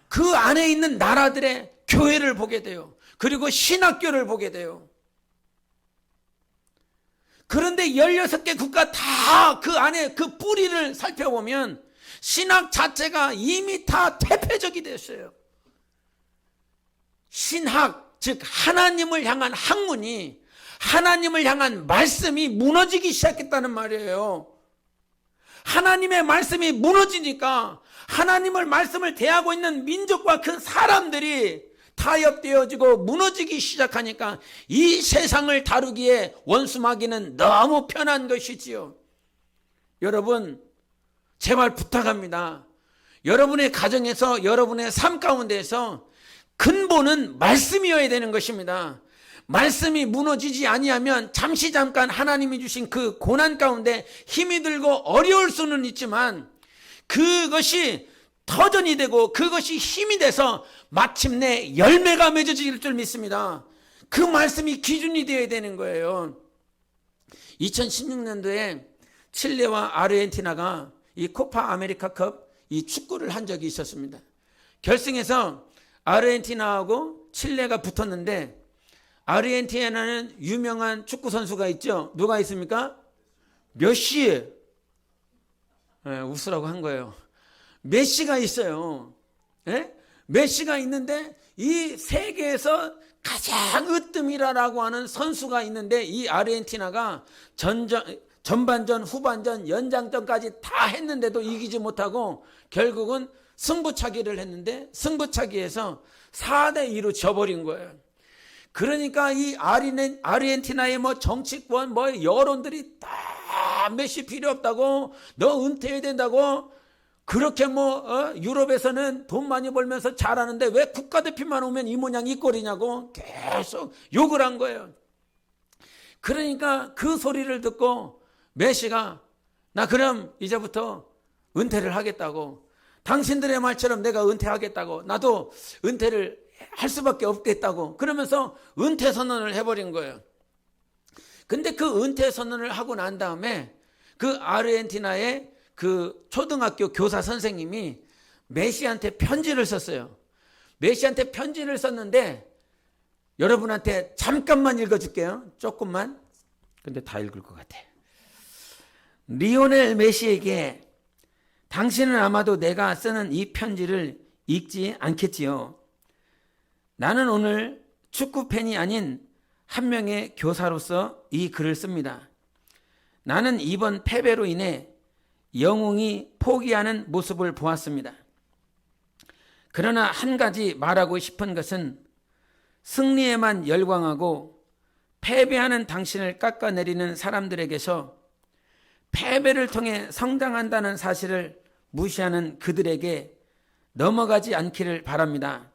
그 안에 있는 나라들의 교회를 보게 돼요. 그리고 신학교를 보게 돼요. 그런데 16개 국가 다 그 안에 그 뿌리를 살펴보면 신학 자체가 이미 다 퇴폐적이 됐어요. 신학, 즉 하나님을 향한 학문이, 하나님을 향한 말씀이 무너지기 시작했다는 말이에요. 하나님의 말씀이 무너지니까 하나님을 말씀을 대하고 있는 민족과 그 사람들이 타협되어지고 무너지기 시작하니까 이 세상을 다루기에 원수마귀는 너무 편한 것이지요. 여러분, 제발 부탁합니다. 여러분의 가정에서, 여러분의 삶 가운데에서 근본은 말씀이어야 되는 것입니다. 말씀이 무너지지 아니하면 잠깐 하나님이 주신 그 고난 가운데 힘이 들고 어려울 수는 있지만 그것이 터전이 되고 그것이 힘이 돼서 마침내 열매가 맺어질 줄 믿습니다. 그 말씀이 기준이 되어야 되는 거예요. 2016년도에 칠레와 아르헨티나가 이 코파 아메리카컵 이 축구를 한 적이 있었습니다. 결승에서 아르헨티나하고 칠레가 붙었는데 아르헨티나는 유명한 축구 선수가 있죠. 누가 있습니까? 메시. 웃으라고 한 거예요. 메시가 있어요. 예? 메시가 있는데 이 세계에서 가장 으뜸이라고 하는 선수가 있는데 이 아르헨티나가 전반전, 후반전, 연장전까지 다 했는데도 이기지 못하고 결국은 승부차기를 했는데 승부차기에서 4대2로 져버린 거예요. 그러니까 이 아르헨티나의 뭐 정치권, 뭐 여론들이 다 메시 필요 없다고, 너 은퇴해야 된다고, 그렇게 유럽에서는 돈 많이 벌면서 잘하는데 왜 국가대표만 오면 이 모양 이 꼴이냐고 계속 욕을 한 거예요. 그러니까 그 소리를 듣고 메시가 나 그럼 이제부터 은퇴를 하겠다고, 당신들의 말처럼 내가 은퇴하겠다고, 나도 은퇴를 할 수밖에 없겠다고 그러면서 은퇴 선언을 해버린 거예요. 근데 그 은퇴 선언을 하고 난 다음에 그 아르헨티나의 그 초등학교 교사 선생님이 메시한테 편지를 썼어요. 메시한테 편지를 썼는데 여러분한테 잠깐만 읽어줄게요. 조금만. 근데 다 읽을 것 같아. 리오넬 메시에게 당신은 아마도 내가 쓰는 이 편지를 읽지 않겠지요. 나는 오늘 축구 팬이 아닌 한 명의 교사로서 이 글을 씁니다. 나는 이번 패배로 인해 영웅이 포기하는 모습을 보았습니다. 그러나 한 가지 말하고 싶은 것은 승리에만 열광하고 패배하는 당신을 깎아내리는 사람들에게서 패배를 통해 성장한다는 사실을 무시하는 그들에게 넘어가지 않기를 바랍니다.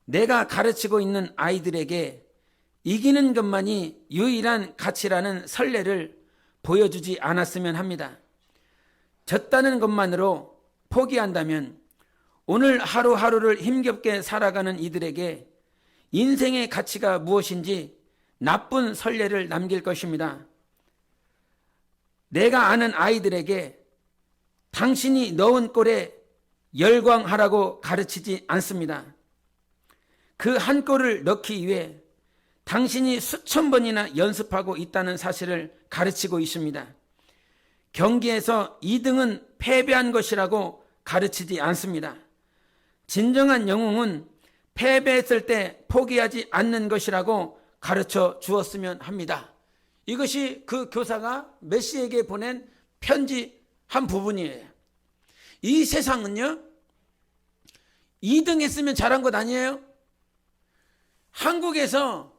내가 가르치고 있는 아이들에게 이기는 것만이 유일한 가치라는 선례를 보여주지 않았으면 합니다. 졌다는 것만으로 포기한다면 오늘 하루하루를 힘겹게 살아가는 이들에게 인생의 가치가 무엇인지 나쁜 선례를 남길 것입니다. 내가 아는 아이들에게 당신이 넣은 골에 열광하라고 가르치지 않습니다. 그 한 골을 넣기 위해 당신이 수천 번이나 연습하고 있다는 사실을 가르치고 있습니다. 경기에서 2등은 패배한 것이라고 가르치지 않습니다. 진정한 영웅은 패배했을 때 포기하지 않는 것이라고 가르쳐 주었으면 합니다. 이것이 그 교사가 메시에게 보낸 편지 한 부분이에요. 이 세상은요, 2등 했으면 잘한 것 아니에요? 한국에서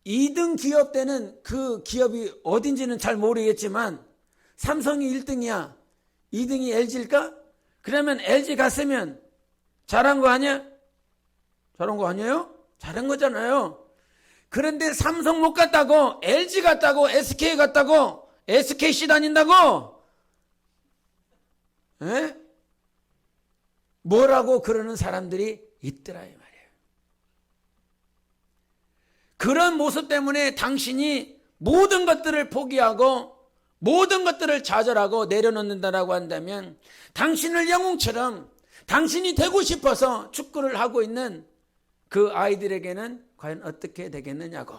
2등 기업 되는 그 기업이 어딘지는 잘 모르겠지만 삼성이 1등이야. 2등이 LG일까? 그러면 LG 갔으면 잘한 거 아니야? 잘한 거 아니에요? 잘한 거잖아요. 그런데 삼성 못 갔다고, LG 갔다고, SK 갔다고, SKC 다닌다고? 에? 뭐라고 그러는 사람들이 있더라 이 말이에요. 그런 모습 때문에 당신이 모든 것들을 포기하고 모든 것들을 좌절하고 내려놓는다라고 한다면 당신을 영웅처럼 당신이 되고 싶어서 축구를 하고 있는 그 아이들에게는 과연 어떻게 되겠느냐고.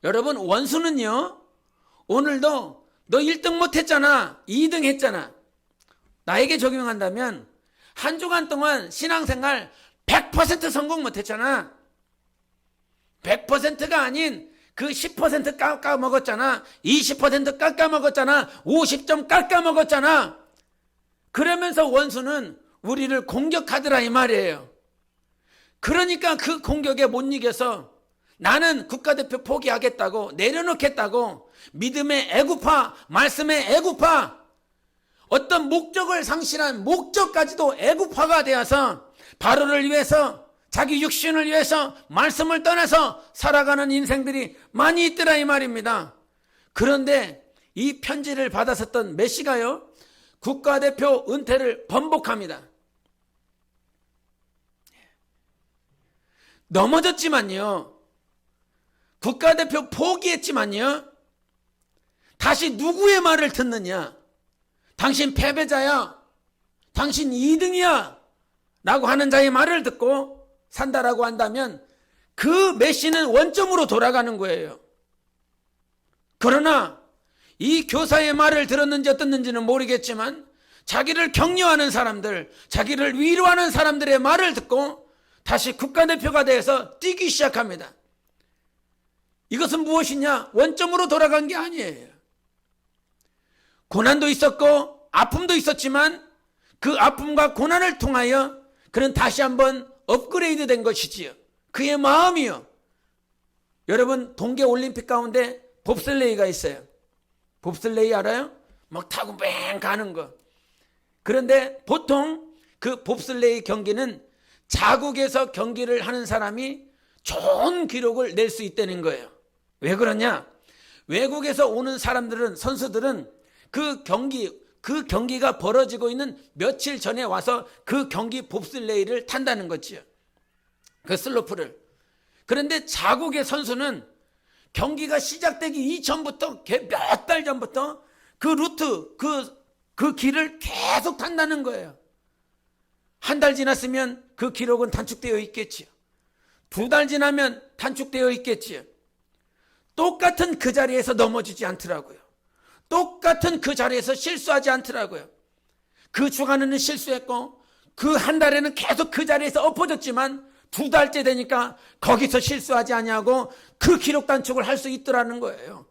여러분, 원수는요, 오늘도 너 1등 못했잖아, 2등 했잖아, 나에게 적용한다면 한 주간 동안 신앙생활 100% 성공 못했잖아, 100%가 아닌 그 10% 깎아먹었잖아, 20% 깎아먹었잖아, 50점 깎아먹었잖아. 그러면서 원수는 우리를 공격하더라 이 말이에요. 그러니까 그 공격에 못 이겨서 나는 국가대표 포기하겠다고, 내려놓겠다고, 믿음의 애구파, 말씀의 애구파, 어떤 목적을 상실한 목적까지도 애구파가 되어서 바로를 위해서, 자기 육신을 위해서 말씀을 떠나서 살아가는 인생들이 많이 있더라 이 말입니다. 그런데 이 편지를 받았었던 메시가요, 국가대표 은퇴를 번복합니다. 넘어졌지만요, 국가대표 포기했지만요, 다시 누구의 말을 듣느냐? 당신 패배자야, 당신 2등이야 라고 하는 자의 말을 듣고 산다라고 한다면 그 메시는 원점으로 돌아가는 거예요. 그러나 이 교사의 말을 들었는지 어떻는지는 모르겠지만 자기를 격려하는 사람들, 자기를 위로하는 사람들의 말을 듣고 다시 국가대표가 돼서 뛰기 시작합니다. 이것은 무엇이냐? 원점으로 돌아간 게 아니에요. 고난도 있었고 아픔도 있었지만 그 아픔과 고난을 통하여 그는 다시 한번 업그레이드 된 것이지요. 그의 마음이요. 여러분, 동계올림픽 가운데 봅슬레이가 있어요. 봅슬레이 알아요? 막 타고 맹 가는 거. 그런데 보통 그 봅슬레이 경기는 자국에서 경기를 하는 사람이 좋은 기록을 낼 수 있다는 거예요. 왜 그러냐? 외국에서 오는 사람들은, 선수들은 그 경기가 벌어지고 있는 며칠 전에 와서 그 경기 봅슬레이를 탄다는 거지요. 그 슬로프를. 그런데 자국의 선수는 경기가 시작되기 이전부터 몇 달 전부터 그 루트, 그 길을 계속 탄다는 거예요. 한 달 지났으면 그 기록은 단축되어 있겠지요. 2달 지나면 단축되어 있겠지요. 똑같은 그 자리에서 넘어지지 않더라고요. 똑같은 그 자리에서 실수하지 않더라고요. 그 주간에는 실수했고 그 한 달에는 계속 그 자리에서 엎어졌지만 2달째 되니까 거기서 실수하지 아니하고 그 기록 단축을 할 수 있더라는 거예요.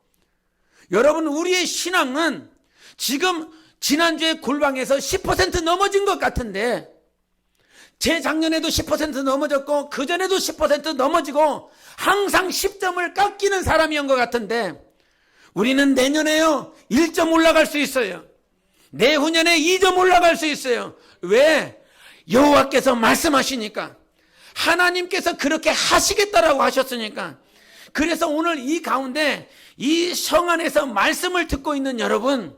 여러분, 우리의 신앙은 지금 지난주에 골방에서 10% 넘어진 것 같은데 재작년에도 10% 넘어졌고 그전에도 10% 넘어지고 항상 10점을 깎이는 사람이었던 것 같은데 우리는 내년에요 1점 올라갈 수 있어요. 내후년에 2점 올라갈 수 있어요. 왜? 여호와께서 말씀하시니까, 하나님께서 그렇게 하시겠다라고 하셨으니까. 그래서 오늘 이 가운데 이 성 안에서 말씀을 듣고 있는 여러분,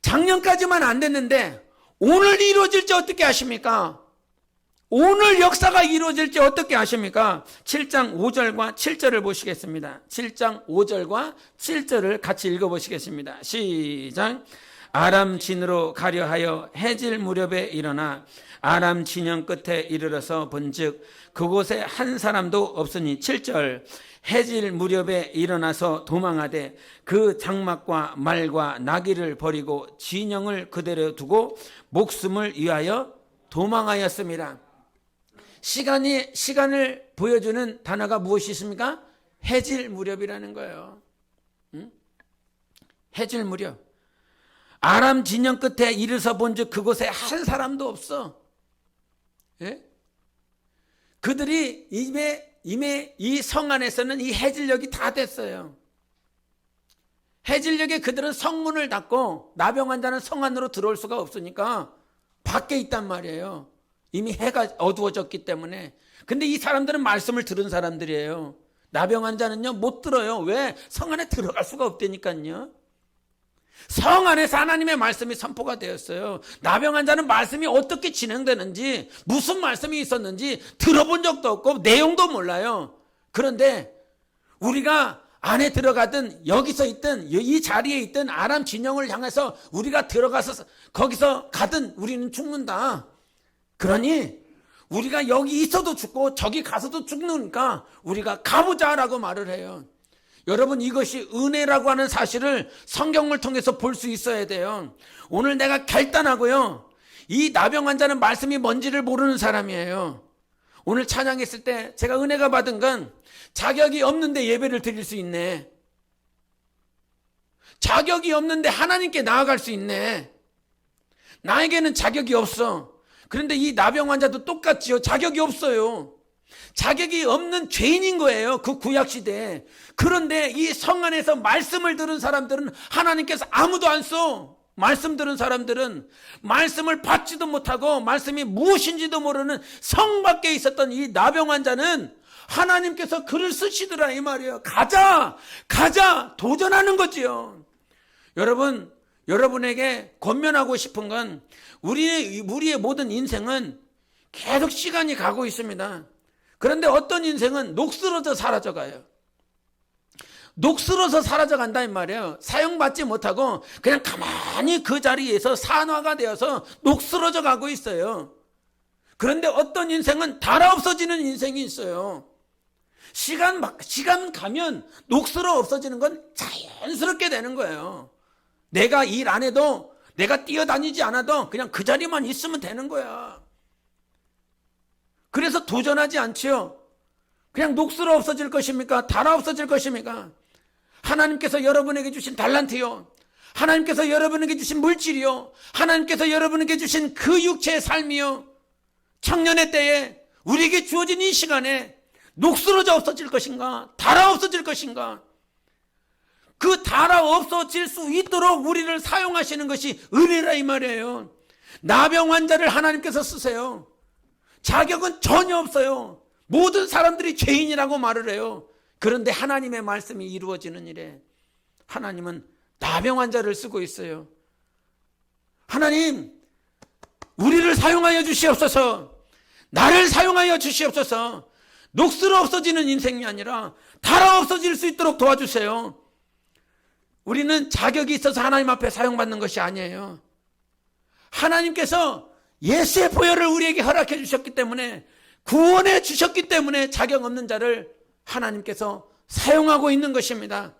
작년까지만 안 됐는데 오늘 이루어질지 어떻게 아십니까? 오늘 역사가 이루어질지 어떻게 아십니까? 7장 5절과 7절을 보시겠습니다. 7장 5절과 7절을 같이 읽어보시겠습니다. 시작. 아람 진으로 가려 하여 해질 무렵에 일어나 아람 진영 끝에 이르러서 본즉 그곳에 한 사람도 없으니 7절. 해질 무렵에 일어나서 도망하되 그 장막과 말과 나귀를 버리고 진영을 그대로 두고 목숨을 위하여 도망하였습니다. 시간을 보여주는 단어가 무엇이 있습니까? 해질 무렵이라는 거예요. 해질 무렵. 아람 진영 끝에 이르서 본즉 그곳에 한 사람도 없어. 예? 그들이 이미 이 성 안에서는 이 해질녘이 다 됐어요. 해질녘에 그들은 성문을 닫고 나병 환자는 성 안으로 들어올 수가 없으니까 밖에 있단 말이에요. 이미 해가 어두워졌기 때문에. 근데 이 사람들은 말씀을 들은 사람들이에요. 나병 환자는요 못 들어요. 왜? 성 안에 들어갈 수가 없다니까요. 성 안에서 하나님의 말씀이 선포가 되었어요. 나병 환자는 말씀이 어떻게 진행되는지, 무슨 말씀이 있었는지 들어본 적도 없고 내용도 몰라요. 그런데 우리가 안에 들어가든 여기서 있든 이 자리에 있든 아람 진영을 향해서 우리가 들어가서 거기서 가든 우리는 죽는다. 그러니 우리가 여기 있어도 죽고 저기 가서도 죽는니까 우리가 가보자라고 말을 해요. 여러분, 이것이 은혜라고 하는 사실을 성경을 통해서 볼 수 있어야 돼요. 오늘 내가 결단하고요, 이 나병 환자는 말씀이 뭔지를 모르는 사람이에요. 오늘 찬양했을 때 제가 은혜가 받은 건 자격이 없는데 예배를 드릴 수 있네. 자격이 없는데 하나님께 나아갈 수 있네. 나에게는 자격이 없어. 그런데 이 나병 환자도 똑같지요. 자격이 없어요. 자격이 없는 죄인인 거예요. 그 구약시대에. 그런데 이 성 안에서 말씀을 들은 사람들은 하나님께서 아무도 안 써. 말씀 들은 사람들은 말씀을 받지도 못하고 말씀이 무엇인지도 모르는 성 밖에 있었던 이 나병 환자는 하나님께서 글을 쓰시더라 이 말이에요. 가자 도전하는 거지요. 여러분, 여러분에게 권면하고 싶은 건 우리의 모든 인생은 계속 시간이 가고 있습니다. 그런데 어떤 인생은 녹슬어져 사라져가요. 녹슬어서 사라져간다 이 말이에요. 사용받지 못하고 그냥 가만히 그 자리에서 산화가 되어서 녹슬어져 가고 있어요. 그런데 어떤 인생은 달아 없어지는 인생이 있어요. 시간 가면 녹슬어 없어지는 건 자연스럽게 되는 거예요. 내가 일 안 해도, 내가 뛰어다니지 않아도 그냥 그 자리만 있으면 되는 거야. 그래서 도전하지 않지요. 그냥 녹슬어 없어질 것입니까? 달아 없어질 것입니까? 하나님께서 여러분에게 주신 달란트요, 하나님께서 여러분에게 주신 물질이요, 하나님께서 여러분에게 주신 그 육체의 삶이요, 청년의 때에 우리에게 주어진 이 시간에 녹슬어져 없어질 것인가? 달아 없어질 것인가? 그 달아 없어질 수 있도록 우리를 사용하시는 것이 은혜라 이 말이에요. 나병 환자를 하나님께서 쓰세요. 자격은 전혀 없어요. 모든 사람들이 죄인이라고 말을 해요. 그런데 하나님의 말씀이 이루어지는 일에 하나님은 나병 환자를 쓰고 있어요. 하나님, 우리를 사용하여 주시옵소서. 나를 사용하여 주시옵소서. 녹슬어 없어지는 인생이 아니라 달아 없어질 수 있도록 도와주세요. 우리는 자격이 있어서 하나님 앞에 사용받는 것이 아니에요. 하나님께서 예수의 보혈을 우리에게 허락해 주셨기 때문에, 구원해 주셨기 때문에 자격 없는 자를 하나님께서 사용하고 있는 것입니다.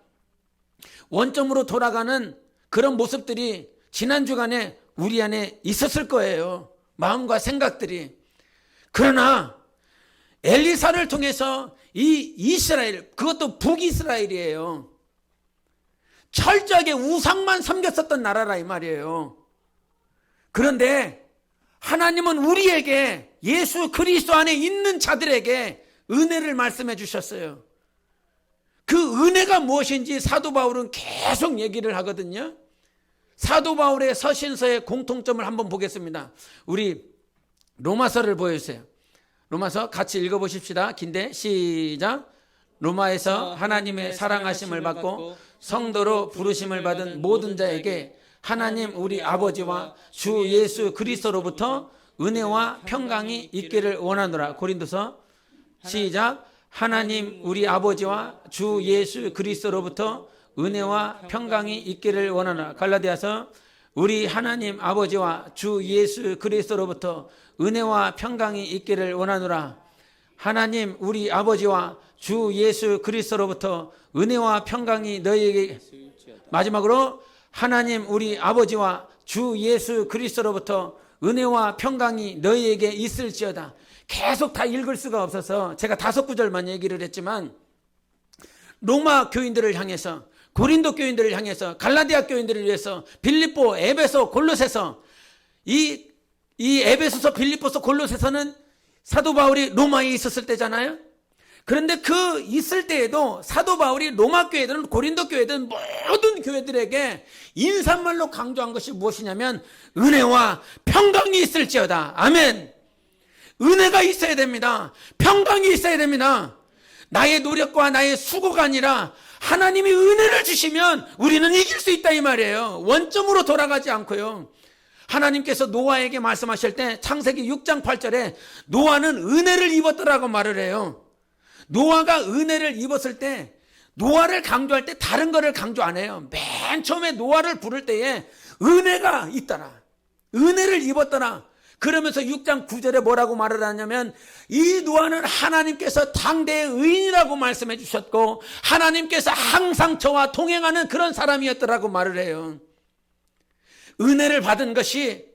원점으로 돌아가는 그런 모습들이 지난 주간에 우리 안에 있었을 거예요. 마음과 생각들이. 그러나 엘리사를 통해서 이 이스라엘, 그것도 북이스라엘이에요. 철저하게 우상만 섬겼었던 나라라 이 말이에요. 그런데 하나님은 우리에게, 예수 그리스도 안에 있는 자들에게 은혜를 말씀해 주셨어요. 그 은혜가 무엇인지 사도 바울은 계속 얘기를 하거든요. 사도 바울의 서신서의 공통점을 한번 보겠습니다. 우리 로마서를 보여주세요. 로마서 같이 읽어보십시다. 긴데 시작. 로마에서 하나님의 사랑하심을 받고 성도로 부르심을 받은 모든 자에게 하나님 우리 아버지와 주 예수 그리스도로부터 은혜와 평강이 있기를 원하노라. 고린도서 시작. 하나님 우리 아버지와 주 예수 그리스도로부터 은혜와 평강이 있기를 원하노라. 갈라디아서 우리 하나님 아버지와 주 예수 그리스도로부터 은혜와 평강이 있기를 원하노라. 하나님 우리 아버지와 주 예수 그리스도로부터 은혜와 평강이 너희에게, 마지막으로 하나님 우리 아버지와 주 예수 그리스도로부터 은혜와 평강이 너희에게 있을지어다. 계속 다 읽을 수가 없어서 제가 5구절만 얘기를 했지만, 로마 교인들을 향해서, 고린도 교인들을 향해서, 갈라디아 교인들을 위해서, 빌립보, 에베소, 골로새서, 이 에베소서, 빌립보서, 골로새서는 사도 바울이 로마에 있었을 때잖아요. 그런데 그 있을 때에도 사도 바울이 로마 교회든 고린도 교회든 모든 교회들에게 인사말로 강조한 것이 무엇이냐면 은혜와 평강이 있을지어다. 아멘. 은혜가 있어야 됩니다. 평강이 있어야 됩니다. 나의 노력과 나의 수고가 아니라 하나님이 은혜를 주시면 우리는 이길 수 있다 이 말이에요. 원점으로 돌아가지 않고요. 하나님께서 노아에게 말씀하실 때 창세기 6장 8절에 노아는 은혜를 입었더라고 말을 해요. 노아가 은혜를 입었을 때, 노아를 강조할 때 다른 거를 강조 안 해요. 맨 처음에 노아를 부를 때에 은혜가 있더라, 은혜를 입었더라. 그러면서 6장 9절에 뭐라고 말을 하냐면 이 노아는 하나님께서 당대의 의인이라고 말씀해 주셨고 하나님께서 항상 저와 동행하는 그런 사람이었더라고 말을 해요. 은혜를 받은 것이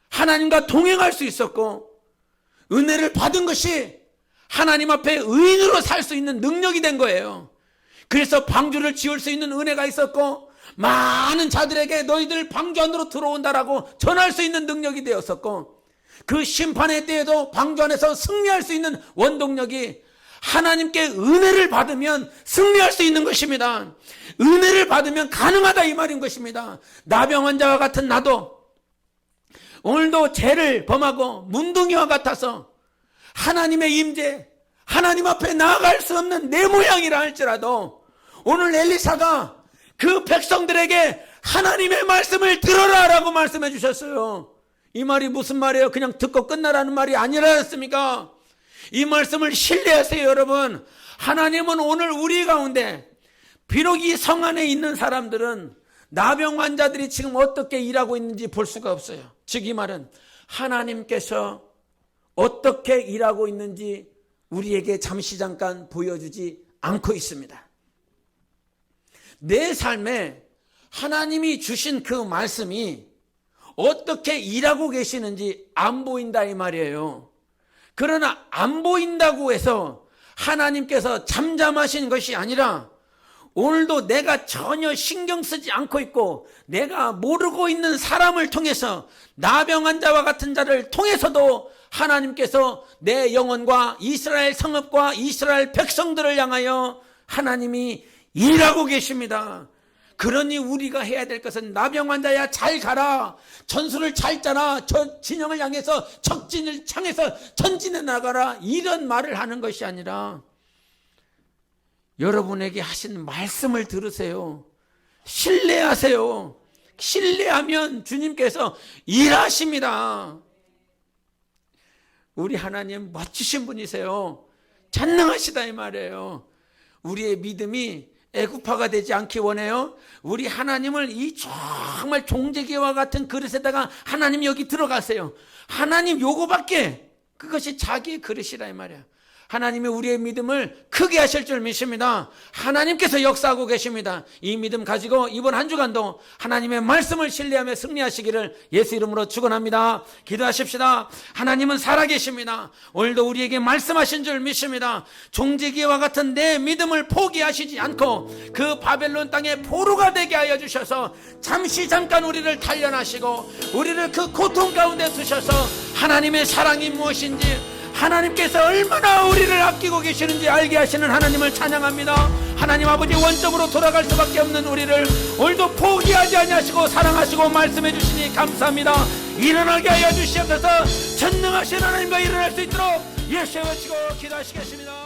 하나님과 동행할 수 있었고, 은혜를 받은 것이 하나님 앞에 의인으로 살 수 있는 능력이 된 거예요. 그래서 방주를 지을 수 있는 은혜가 있었고, 많은 자들에게 너희들 방주 안으로 들어온다라고 전할 수 있는 능력이 되었었고, 그 심판의 때에도 방주 안에서 승리할 수 있는 원동력이 하나님께 은혜를 받으면 승리할 수 있는 것입니다. 은혜를 받으면 가능하다 이 말인 것입니다. 나병 환자와 같은 나도 오늘도 죄를 범하고 문둥이와 같아서 하나님의 임재, 하나님 앞에 나아갈 수 없는 내 모양이라 할지라도 오늘 엘리사가 그 백성들에게 하나님의 말씀을 들어라 라고 말씀해 주셨어요. 이 말이 무슨 말이에요? 그냥 듣고 끝나라는 말이 아니라였습니까? 이 말씀을 신뢰하세요 여러분. 하나님은 오늘 우리 가운데, 비록 이 성 안에 있는 사람들은 나병 환자들이 지금 어떻게 일하고 있는지 볼 수가 없어요. 즉 이 말은 하나님께서 어떻게 일하고 있는지 우리에게 잠시 잠깐 보여주지 않고 있습니다. 내 삶에 하나님이 주신 그 말씀이 어떻게 일하고 계시는지 안 보인다 이 말이에요. 그러나 안 보인다고 해서 하나님께서 잠잠하신 것이 아니라 오늘도 내가 전혀 신경 쓰지 않고 있고 내가 모르고 있는 사람을 통해서 나병 자와 같은 자를 통해서도 하나님께서 내 영혼과 이스라엘 성읍과 이스라엘 백성들을 향하여 하나님이 일하고 계십니다. 그러니 우리가 해야 될 것은 나병 자야 잘 가라, 전술을 잘 짜라, 저 진영을 향해서 적진을 향해서 전진해 나가라, 이런 말을 하는 것이 아니라 여러분에게 하신 말씀을 들으세요. 신뢰하세요. 신뢰하면 주님께서 일하십니다. 우리 하나님 멋지신 분이세요. 전능하시다 이 말이에요. 우리의 믿음이 애구파가 되지 않기 원해요. 우리 하나님을 이 정말 종재기와 같은 그릇에다가 하나님 여기 들어가세요. 하나님 요거밖에, 그것이 자기의 그릇이라 이 말이야. 하나님이 우리의 믿음을 크게 하실 줄 믿습니다. 하나님께서 역사하고 계십니다. 이 믿음 가지고 이번 한 주간도 하나님의 말씀을 신뢰하며 승리하시기를 예수 이름으로 축원합니다. 기도하십시다. 하나님은 살아계십니다. 오늘도 우리에게 말씀하신 줄 믿습니다. 종지기와 같은 내 믿음을 포기하시지 않고 그 바벨론 땅의 포로가 되게 하여 주셔서 잠시 잠깐 우리를 단련하시고 우리를 그 고통 가운데 두셔서 하나님의 사랑이 무엇인지, 하나님께서 얼마나 우리를 아끼고 계시는지 알게 하시는 하나님을 찬양합니다. 하나님 아버지, 원점으로 돌아갈 수밖에 없는 우리를 오늘도 포기하지 아니하시고 사랑하시고 말씀해 주시니 감사합니다. 일어나게 하여 주시옵소서. 전능하신 하나님과 일어날 수 있도록 예수의 외치고 기도하시겠습니다.